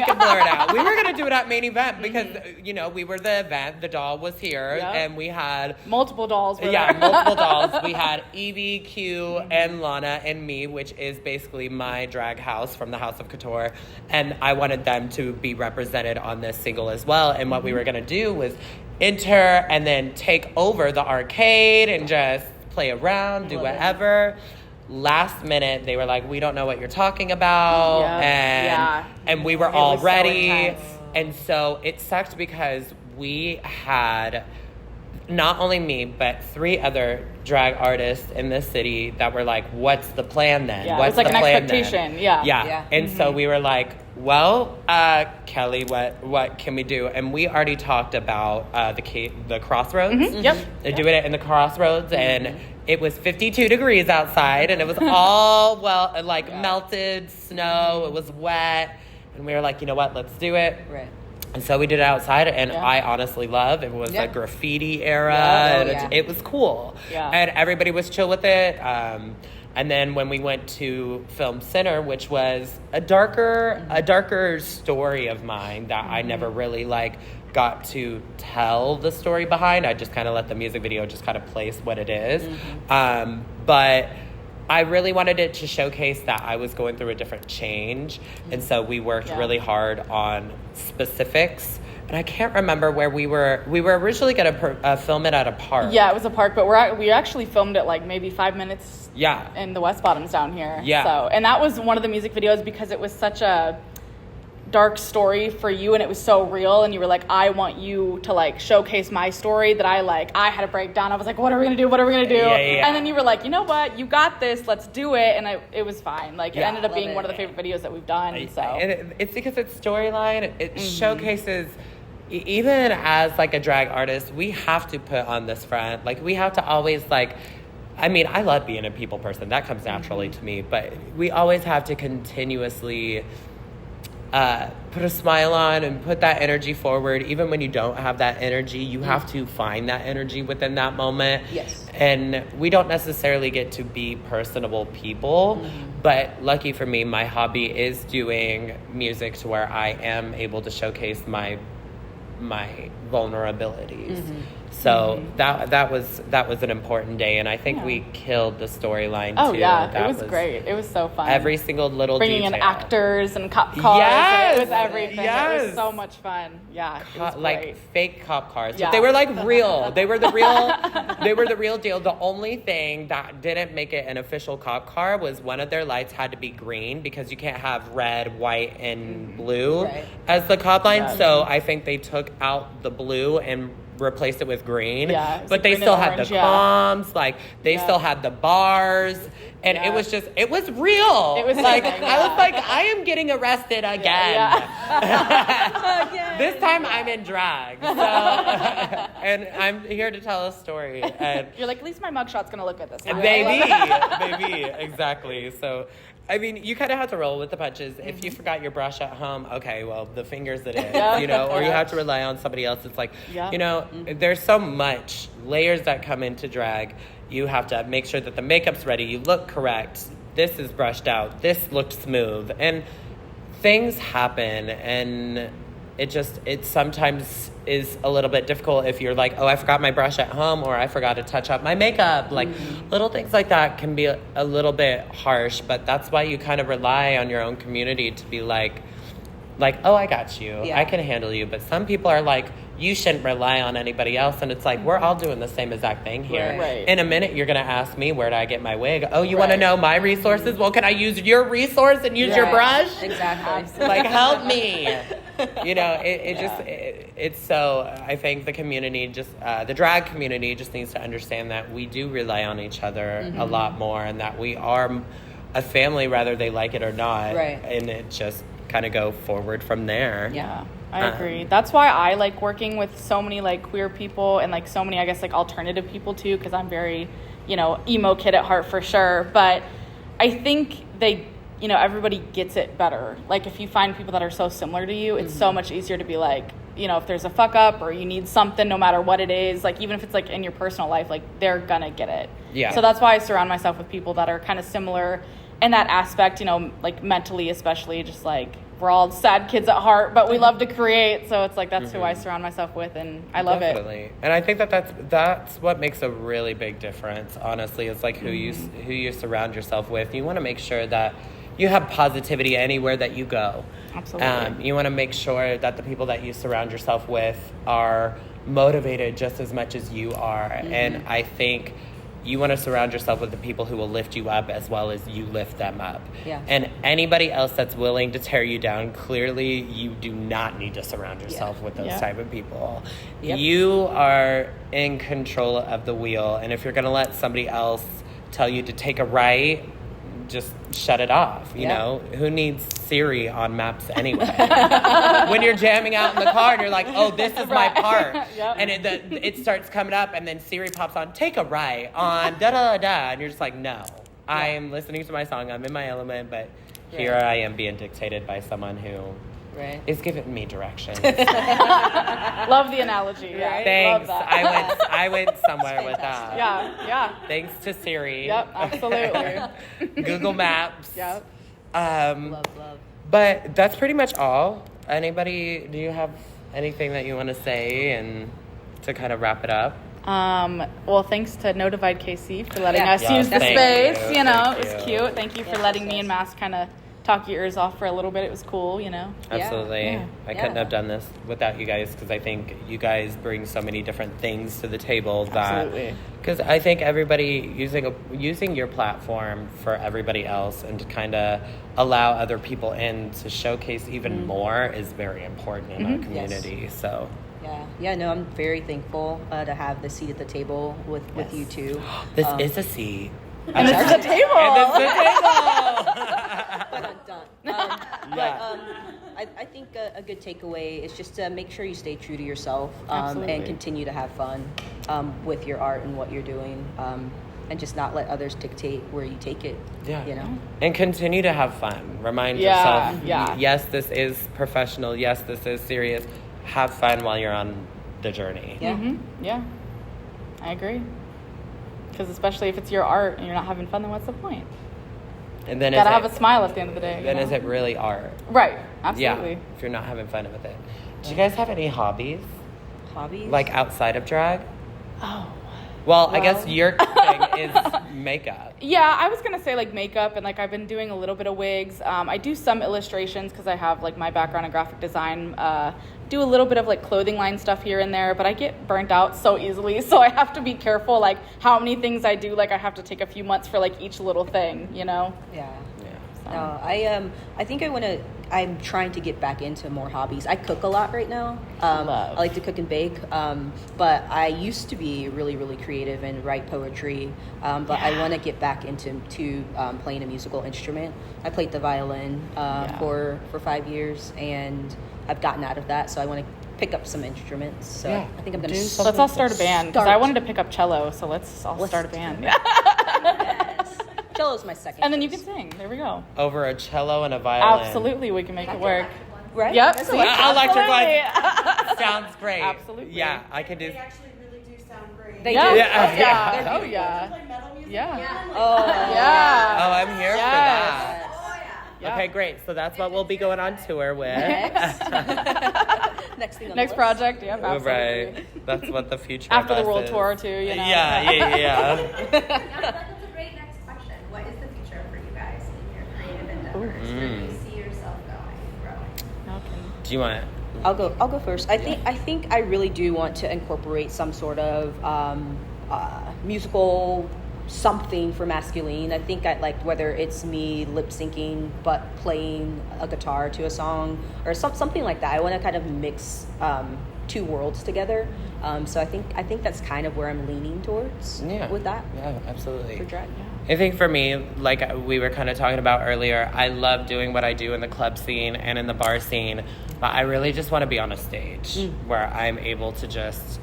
B: can blur it out. We were gonna do it at Main Event because you know we were the event. The Doll was here,
A: Yep.
B: and we had
A: Multiple dolls. Were
B: yeah
A: there.
B: multiple dolls. We had Evie, Q, and Lana and me, which is basically my drag house from the House of Couture, and I wanted them to be represented on this single as well. And what we were gonna do was enter and then take over the arcade and just play around, do
E: Love it.
B: whatever. Last minute, they were like, "We don't know what you're talking about,"
A: Yeah.
B: and we were
A: It
B: all
A: was so
B: ready,
A: intense.
B: and so it sucked because we had not only me but 3 other drag artists in the city that were like, "What's the plan then?
A: Yeah, it
B: What's
A: was like
B: the
A: an
B: plan
A: expectation,
B: then?"
A: yeah.
E: Yeah.
B: And so we were like, "Well, Kelly, what can we do?" And we already talked about the Crossroads.
A: Yep.
B: They're doing it in the Crossroads, and it was 52 degrees outside, and it was all melted snow. It was wet, and we were like, you know what? Let's do it.
E: Right.
B: And so we did it outside, and
A: Yeah.
B: I honestly love it. It was
E: Yeah.
B: a graffiti era,
E: Yeah.
B: and
E: Yeah.
B: it was cool.
A: Yeah.
B: And everybody was chill with it. And then when we went to Film Center, which was a darker story of mine that I never really got to tell the story behind. I just kind of let the music video just kind of place what it is. But I really wanted it to showcase that I was going through a different change. And so we worked
A: Yeah.
B: really hard on specifics. And I can't remember where we were. We were originally going to film it at a park.
A: Yeah, it was a park, but we actually filmed it like maybe 5 minutes
B: Yeah.
A: in the West Bottoms down here.
B: Yeah.
A: So, and that was one of the music videos because it was such a dark story for you and it was so real, and you were like, I want you to like showcase my story that I had a breakdown. I was like, what are we gonna do?
B: Yeah.
A: And then you were like, you know what, you got this, let's do it. And it was fine. Like it
B: Yeah.
A: ended up
E: Love
A: being
E: it.
A: one of the favorite videos that we've done. So
B: And it's because it's storyline. It showcases, even as like a drag artist, we have to put on this front. Like we have to always I mean, I love being a people person. That comes naturally to me. But we always have to continuously put a smile on and put that energy forward. Even when you don't have that energy, you have to find that energy within that moment.
E: Yes.
B: And we don't necessarily get to be personable people, but lucky for me, my hobby is doing music to where I am able to showcase my vulnerabilities. So that was an important day, and I think we killed the storyline
A: oh
B: too.
A: yeah,
B: That
A: it was great. It was so fun.
B: Every single little
A: bringing
B: detail.
A: in actors and cop cars.
B: Yes!
A: It was everything. It
B: Yes!
A: was so much fun. Yeah, it was
B: Like
A: great.
B: fake cop cars.
A: Yeah.
B: But they were like real. They were the real they were the real deal. The only thing that didn't make it an official cop car was one of their lights had to be green because you can't have red, white, and blue
E: Right.
B: as the cop line.
A: Yeah.
B: So I think they took out the blue and replaced it with green.
A: Yeah, it's
B: but
A: like
B: they
A: green
B: still
A: and
B: had
A: orange,
B: the
A: yeah.
B: comms, they
A: Yeah.
B: still had the bars. And
A: Yeah.
B: it was real.
A: It was
B: like
A: amazing,
B: I was
A: yeah.
B: like, I am getting arrested again.
A: Yeah.
B: This time I'm in drag. So, and I'm here to tell a story. And
A: You're like, at least my mugshot's gonna look at this.
B: baby, exactly. So I mean, you kind of have to roll with the punches. If you forgot your brush at home, okay, well, the fingers it is,
A: Yeah.
B: you know, or you have to rely on somebody else. It's like,
A: Yeah.
B: you know, there's so much layers that come into drag. You have to make sure that the makeup's ready, you look correct, this is brushed out, this looked smooth, and things happen, and it sometimes is a little bit difficult if you're like, oh, I forgot my brush at home, or I forgot to touch up my makeup. Like, little things like that can be a little bit harsh, but that's why you kind of rely on your own community to be like, oh, I got you.
E: Yeah.
B: I can handle you. But some people are like, you shouldn't rely on anybody else. And it's like, we're all doing the same exact thing here.
A: Right.
B: In a minute, you're going to ask me, where do I get my wig? Oh, you want to
A: Right.
B: know my resources? Well, can I use your resource and use your
E: Right.
B: brush?
E: Exactly.
B: Like, help me. You know, it's so, I think the community the drag community just needs to understand that we do rely on each other a lot more, and that we are a family, whether they like it or not.
E: Right.
B: And it just kind of go forward from there.
A: Yeah, I agree. That's why I like working with so many like queer people and like so many, I guess, like alternative people too, because I'm very, you know, emo kid at heart for sure. But I think everybody gets it better. Like if you find people that are so similar to you, it's so much easier to be like, you know, if there's a fuck up or you need something, no matter what it is, like even if it's like in your personal life, like they're gonna get it.
B: Yeah.
A: So that's why I surround myself with people that are kind of similar in that aspect, you know, like mentally especially, just like we're all sad kids at heart, but we love to create. So it's like that's who I surround myself with, and I love
B: Definitely. And I think that's what makes a really big difference, honestly. It's like who you surround yourself with. You want to make sure that you have positivity anywhere that you go.
A: Absolutely.
B: You want to make sure that the people that you surround yourself with are motivated just as much as you are. And I think you want to surround yourself with the people who will lift you up as well as you lift them up.
E: Yeah.
B: And anybody else that's willing to tear you down, clearly you do not need to surround yourself with those type of people.
E: Yep.
B: You are in control of the wheel. And if you're going to let somebody else tell you to take a right, just shut it off. You know, who needs Siri on maps anyway? When you're jamming out in the car and you're like, oh, this is my part.
A: Yep.
B: And it starts coming up, and then Siri pops on, take a right on da-da-da-da. And you're just like, no. I am listening to my song. I'm in my element, but here I am being dictated by someone who is giving me directions.
A: Love the analogy. Yeah.
B: Thanks.
A: Love that.
B: I went somewhere with that.
A: Yeah.
B: Thanks to Siri.
A: Yep, absolutely.
B: Google Maps.
A: Yep.
E: Love.
B: But that's pretty much all. Anybody, do you have anything that you want to say and to kind of wrap it up?
A: Well, thanks to No Divide KC for letting
E: Yeah.
A: us
B: Yes,
A: use the
B: thank
A: space.
B: you,
A: You know,
B: thank
A: it was
B: you.
A: cute. Thank you for letting me and Mas kind of talk your ears off for a little bit. It was cool, you know.
B: Absolutely.
A: Yeah.
B: I couldn't have done this without you guys, because I think you guys bring so many different things to the table that,
A: Absolutely.
B: because I think everybody using your platform for everybody else and to kind of allow other people in to showcase even more is very important in our community. So
E: No, I'm very thankful to have the seat at the table with you two.
B: this is a seat.
A: And this is a table.
B: And this is a table.
E: I think a good takeaway is just to make sure you stay true to yourself
A: Absolutely.
E: and continue to have fun with your art and what you're doing, and just not let others dictate where you take it.
B: Yeah.
E: You know?
B: And continue to have fun. Remind
A: Yeah,
B: yourself,
A: yeah.
B: yes, this is professional. Yes, this is serious. Have fun while you're on the journey.
E: Yeah.
A: Yeah. I agree. Because especially if it's your art and you're not having fun, then what's the point?
B: And then
A: Gotta have a smile at the end of the day.
B: Then
A: you
B: is
A: know?
B: it really art?
A: Right. Absolutely.
B: Yeah. If you're not having fun with it. Do you guys have any hobbies?
E: Hobbies?
B: Like outside of drag?
A: Oh.
B: Well, I guess your thing is makeup.
A: Yeah, I was gonna say like makeup, and like I've been doing a little bit of wigs. I do some illustrations because I have like my background in graphic design. Do a little bit of like clothing line stuff here and there, but I get burnt out so easily, so I have to be careful like how many things I do. Like I have to take a few months for like each little thing, you know.
E: Yeah.
A: So.
E: No, I think I'm trying to get back into more hobbies. I cook a lot right now.
A: Love.
E: I like to cook and bake. But I used to be really, really creative and write poetry. But I want to get back into playing a musical instrument. I played the violin for 5 years, and I've gotten out of that. So I want to pick up some instruments. So
B: Yeah.
E: I think I'm going
B: Do
E: to
B: something.
A: Let's all start a band because I wanted to pick up cello, so let's start a band.
E: Yes. Cello's my second.
A: And then you can
E: choice.
A: sing. There we go.
B: Over a cello and a violin.
A: Absolutely, we can make it work.
E: Right?
A: Yep.
E: That's
A: See?
B: Electric
A: Absolutely.
B: light. Sounds great.
A: Absolutely.
B: Yeah, I can do.
D: They actually really do sound great.
E: They
A: Yeah.
E: do.
B: Yeah.
A: Yeah.
E: They're
A: Oh,
E: beautiful.
A: yeah.
D: Play metal music.
A: Yeah.
E: Oh.
A: Yeah.
B: Oh, I'm here for that.
A: Yeah.
B: Okay, great. So that's what we'll be going on tour with.
E: Next. Next thing on
A: Next
E: the list.
A: project. Yep. Absolutely.
B: Right. That's what the future
A: After
B: of
A: the
B: us
A: world
B: is.
A: tour too. You know.
B: Yeah.
F: Now, that's a great next question. What is the future for you guys in your creative endeavors? Where do you see yourself growing?
A: Okay.
B: Do you want?
E: I'll go first. I think I really do want to incorporate some sort of musical something for Mas Queleen. I think I'd like, whether it's me lip syncing but playing a guitar to a song or something like that. I want to kind of mix two worlds together. So I think that's kind of where I'm leaning towards with that
B: Yeah, absolutely.
E: for drag.
B: I think for me, like we were kind of talking about earlier, I love doing what I do in the club scene and in the bar scene, but I really just want to be on a stage where I'm able to just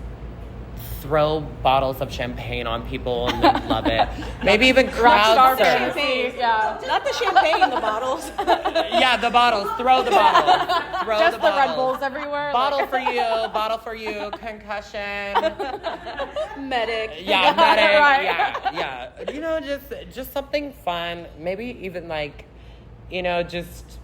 B: throw bottles of champagne on people and then love it. Maybe even crowd
A: Rockstar
B: surf.
A: fantasy. Yeah.
E: Not the champagne, the bottles.
B: Yeah, the bottles. Throw the bottles. Throw
A: Just the Red
B: bottles.
A: Bulls everywhere.
B: Bottle
A: like-
B: for you. Bottle for you. Concussion.
E: Medic.
B: Yeah, medic.
A: Right.
B: Yeah. You know, just something fun. Maybe even like, just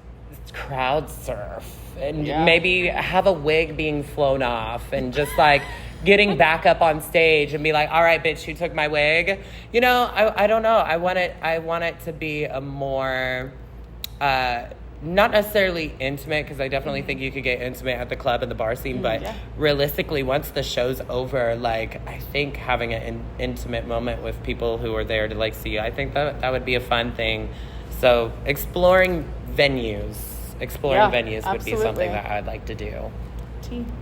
B: crowd surf and
A: Yeah.
B: maybe have a wig being flown off and just like getting back up on stage and be like, all right, bitch, you took my wig. I don't know. I want it to be a more, not necessarily intimate, because I definitely think you could get intimate at the club and the bar scene, but
A: yeah.
B: realistically, once the show's over, like, I think having an intimate moment with people who are there to like see you, I think that would be a fun thing. So exploring venues would be
A: absolutely.
B: something that I'd like to do.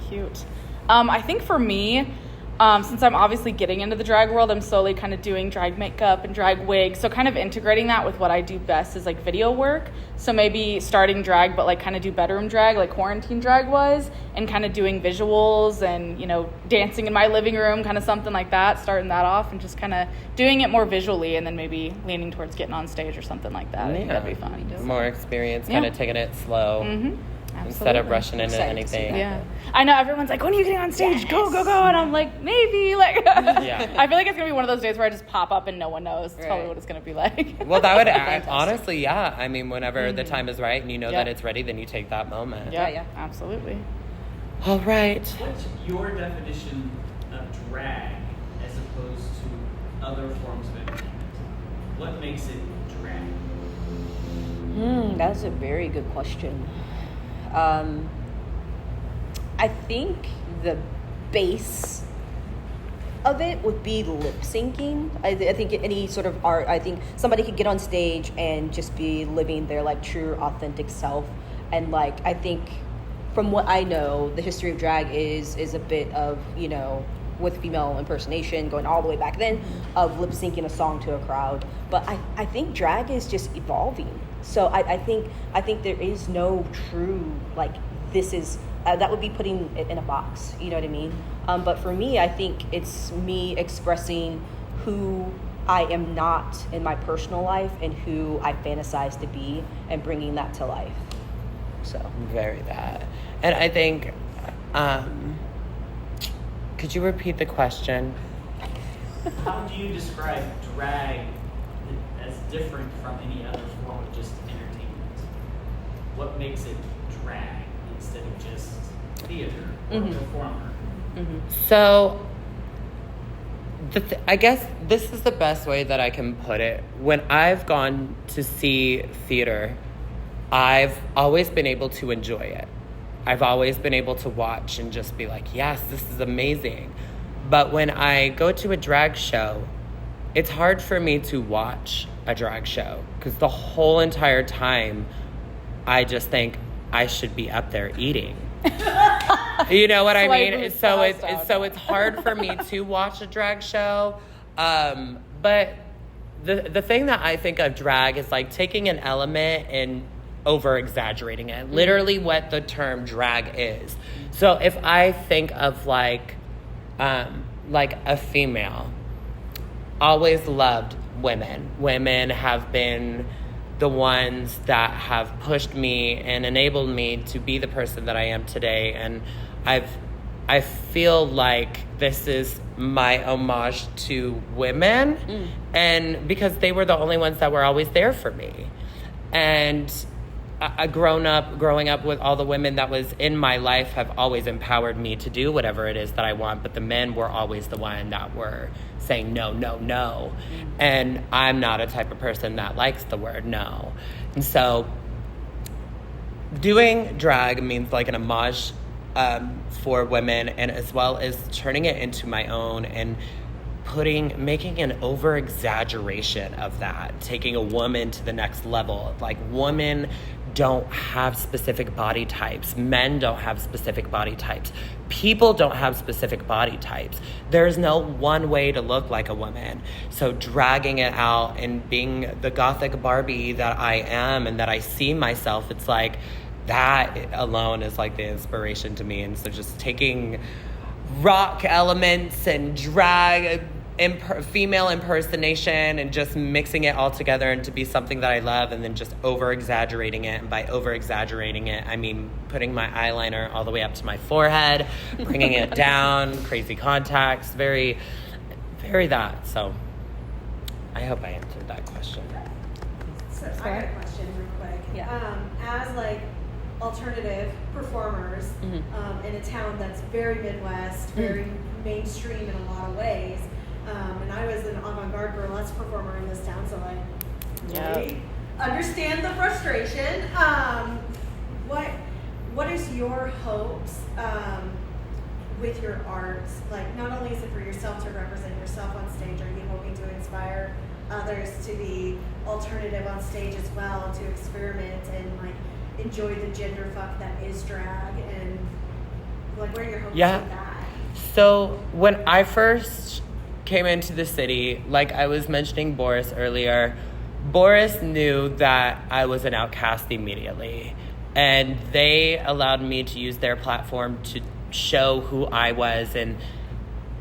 A: Cute. I think for me, since I'm obviously getting into the drag world, I'm slowly kind of doing drag makeup and drag wigs. So kind of integrating that with what I do best is like video work. So maybe starting drag, but like kind of do bedroom drag, like quarantine drag was, and kind of doing visuals and, dancing in my living room, kind of something like that, starting that off and just kind of doing it more visually and then maybe leaning towards getting on stage or something like that. I think that'd be fun.
B: More experience,
A: Yeah.
B: kind of taking it slow.
A: Mm-hmm.
B: Instead of rushing into
E: Excited to see
B: anything.
E: that.
A: Yeah, I know everyone's like, when are you getting on stage? Go, and I'm like, maybe. Like,
B: Yeah.
A: I feel like it's gonna be one of those days where I just pop up and no one knows. It's probably
E: Right.
A: what it's gonna be like.
B: Well, that would
E: Fantastic.
B: honestly, yeah. I mean, whenever the time is right and you know
A: Yeah.
B: that it's ready, then you take that moment.
A: yeah, absolutely.
B: All right.
C: What's your definition of drag as opposed to other forms of entertainment? What makes it drag?
E: That's a very good question. I think the base of it would be lip syncing. I think any sort of art, I think somebody could get on stage and just be living their like true authentic self. And like, I think from what I know, the history of drag is a bit of, with female impersonation going all the way back then, of lip syncing a song to a crowd. But I think drag is just evolving. So I think there is no true, like, this is, that would be putting it in a box, you know what I mean? But for me, I think it's me expressing who I am not in my personal life and who I fantasize to be and bringing that to life. So.
B: Very that. And I think, could you repeat the question?
C: How do you describe drag as different from any other form of just entertainment? What makes it drag instead of just theater or performer?
B: So, I guess this is the best way that I can put it. When I've gone to see theater, I've always been able to enjoy it. I've always been able to watch and just be like, yes, this is amazing. But when I go to a drag show, it's hard for me to watch a drag show because the whole entire time I just think I should be up there eating. You know what I mean?
A: Slavery
B: So it's hard for me to watch a drag show. But the thing that I think of drag is like taking an element and over exaggerating it. Literally what the term drag is. So if I think of like a female, always loved women. Women have been the ones that have pushed me and enabled me to be the person that I am today. And I feel like this is my homage to women, and because they were the only ones that were always there for me. And growing up with all the women that was in my life have always empowered me to do whatever it is that I want, but the men were always the one that were saying no, no, no. And I'm not a type of person that likes the word no. And so doing drag means like an homage for women, and as well as turning it into my own and making an over exaggeration of that, taking a woman to the next level. Like, women don't have specific body types. Men don't have specific body types. People don't have specific body types. There's no one way to look like a woman. So dragging it out and being the gothic Barbie that I am and that I see myself, it's like that alone is like the inspiration to me. And so just taking rock elements and drag female impersonation and just mixing it all together and to be something that I love, and then just over exaggerating it. And by over exaggerating it, I mean putting my eyeliner all the way up to my forehead, bringing it down, crazy contacts, very, very that. So I hope I answered that question.
D: So I got a question real quick.
E: Yeah.
D: As like alternative performers in a town that's very Midwest, very mainstream in a lot of ways, and I was an avant-garde burlesque performer in this town, so I really understand the frustration. What is your hopes with your art? Like, not only is it for yourself to represent yourself on stage, are you hoping to inspire others to be alternative on stage as well, to experiment and like enjoy the gender fuck that is drag, and like what are your hopes with that?
B: So when I first came into the city, like I was mentioning Boris earlier, Boris knew that I was an outcast immediately, and they allowed me to use their platform to show who I was. And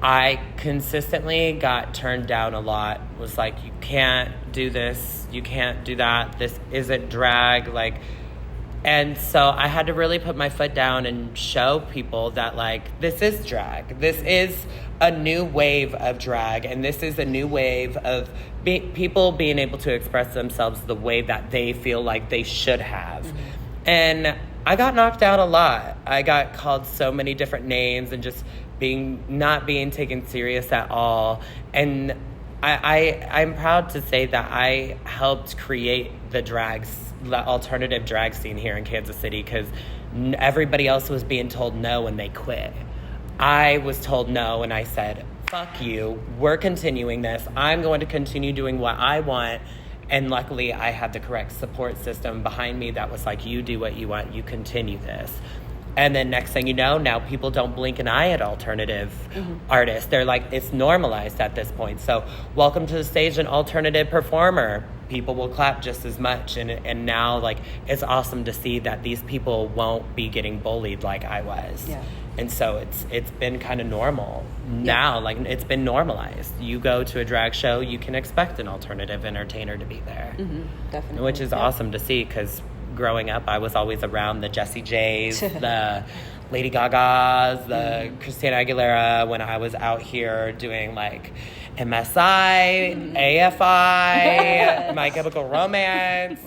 B: I consistently got turned down a lot. Was like, you can't do this, you can't do that, this isn't drag, like. And so I had to really put my foot down and show people that, like, this is drag. This is a new wave of drag, and this is a new wave of people being able to express themselves the way that they feel like they should have. And I got knocked out a lot. I got called so many different names and just not being taken serious at all. And I'm proud to say that I helped create the alternative drag scene here in Kansas City, because everybody else was being told no and they quit. I was told no, and I said, fuck you, we're continuing this. I'm going to continue doing what I want. And luckily I had the correct support system behind me that was like, you do what you want, you continue this. And then next thing you know, now people don't blink an eye at alternative artists. They're like, it's normalized at this point. So welcome to the stage, an alternative performer. People will clap just as much. And now, like, it's awesome to see that these people won't be getting bullied like I was. Yeah. And so it's been kind of normal now. Like, it's been normalized. You go to a drag show, you can expect an alternative entertainer to be there.
E: Definitely.
B: Which is awesome to see, because growing up, I was always around the Jessie J's, the Lady Gagas, the Christina Aguilera, when I was out here doing like MSI, AFI, My Chemical Romance,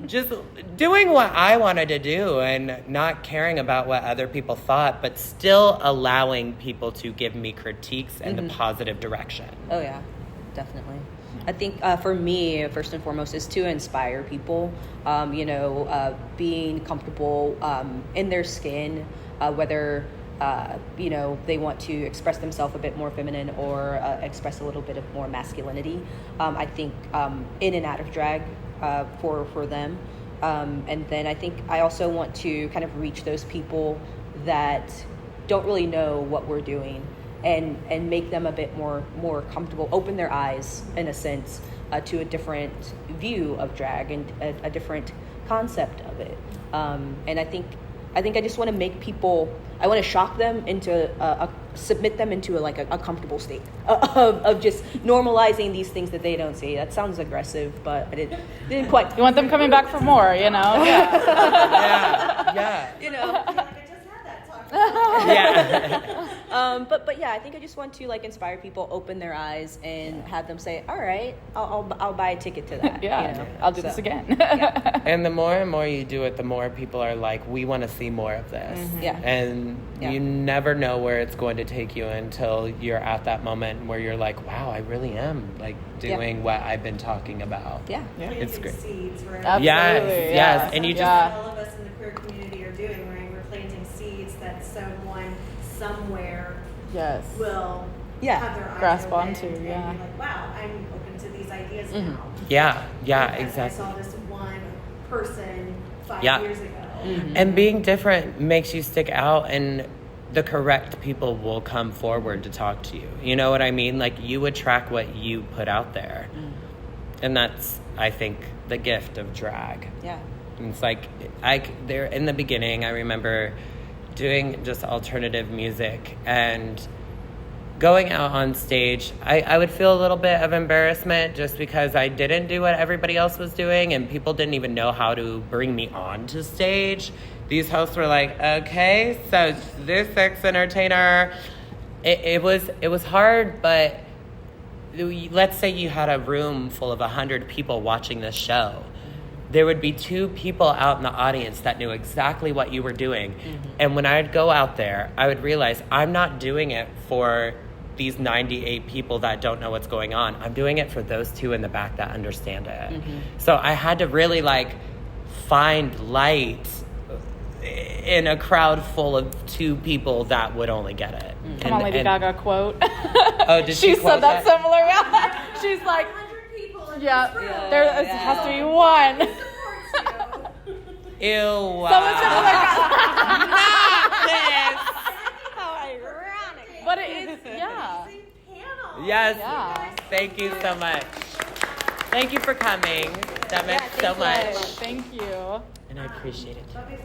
B: just doing what I wanted to do and not caring about what other people thought, but still allowing people to give me critiques in the positive direction.
E: Oh yeah, definitely. I think for me, first and foremost, is to inspire people, being comfortable in their skin, whether, they want to express themselves a bit more feminine or express a little bit of more masculinity. I think in and out of drag for them. And then I think I also want to kind of reach those people that don't really know what we're doing, and make them a bit more comfortable, open their eyes, in a sense, to a different view of drag and a different concept of it. And I think I think I just want to make people. I want to shock them into submit them into a comfortable state of just normalizing these things that they don't see. That sounds aggressive, but I didn't quite.
A: You want them coming back for more, you know? Yeah.
B: Yeah.
E: You know.
D: I feel like I just had that talk.
B: Yeah.
E: But yeah, I think I just want to like inspire people, open their eyes, and have them say, "All right, I'll buy a ticket to that."
A: Yeah,
E: you know?
A: I'll do this again.
E: Yeah.
B: And the more and more you do it, the more people are like, we want to see more of this.
E: Yeah.
B: And you never know where it's going to take you until you're at that moment where you're like, wow, I really am like doing what I've been talking about.
E: Yeah.
B: It's great.
D: Seeds, right?
A: Absolutely,
B: Yes,
A: yeah.
B: and you just
A: Yeah.
D: All of us in the queer community are doing, right? We're planting seeds that someone somewhere
A: Yes.
D: will
E: Yeah.
D: have their eyes
A: Grasp
D: open
A: onto,
D: and
A: yeah.
D: be like, wow, I'm open to these ideas
E: Mhm.
D: now.
B: yeah,
D: Because
B: exactly.
D: I saw this one person 5
B: Yeah.
D: years ago.
E: Mhm.
B: And being different makes you stick out, and the correct people will come forward to talk to you. You know what I mean? Like, you attract what you put out there. And that's, I think, the gift of drag.
E: Yeah.
B: And it's like, there in the beginning, I remember doing just alternative music and going out on stage. I would feel a little bit of embarrassment just because I didn't do what everybody else was doing, and people didn't even know how to bring me onto stage. These hosts were like, okay, so this sex entertainer, it was hard, but let's say you had a room full of 100 people watching this show. There would be 2 people out in the audience that knew exactly what you were doing. And when I'd go out there, I would realize I'm not doing it for these 98 people that don't know what's going on. I'm doing it for those 2 in the back that understand it. So I had to really like find light in a crowd full of 2 people that would only get it.
A: Come on, Lady Gaga quote.
B: Oh, did
A: she
B: she
A: said
B: quote
A: that
B: that?
A: similar. She's like,
D: 100 people in
A: yeah,
D: this room.
A: there
E: Yeah.
A: has to be one.
D: Supports you.
B: Ew.
A: Someone similar.
E: How ironic.
A: But it is, yeah.
D: Amazing panel.
B: Yes.
A: Yeah.
B: Thank you so much. Thank you for coming. That meant so
E: thank you.
B: much.
A: Thank you.
B: And I appreciate it.
D: But before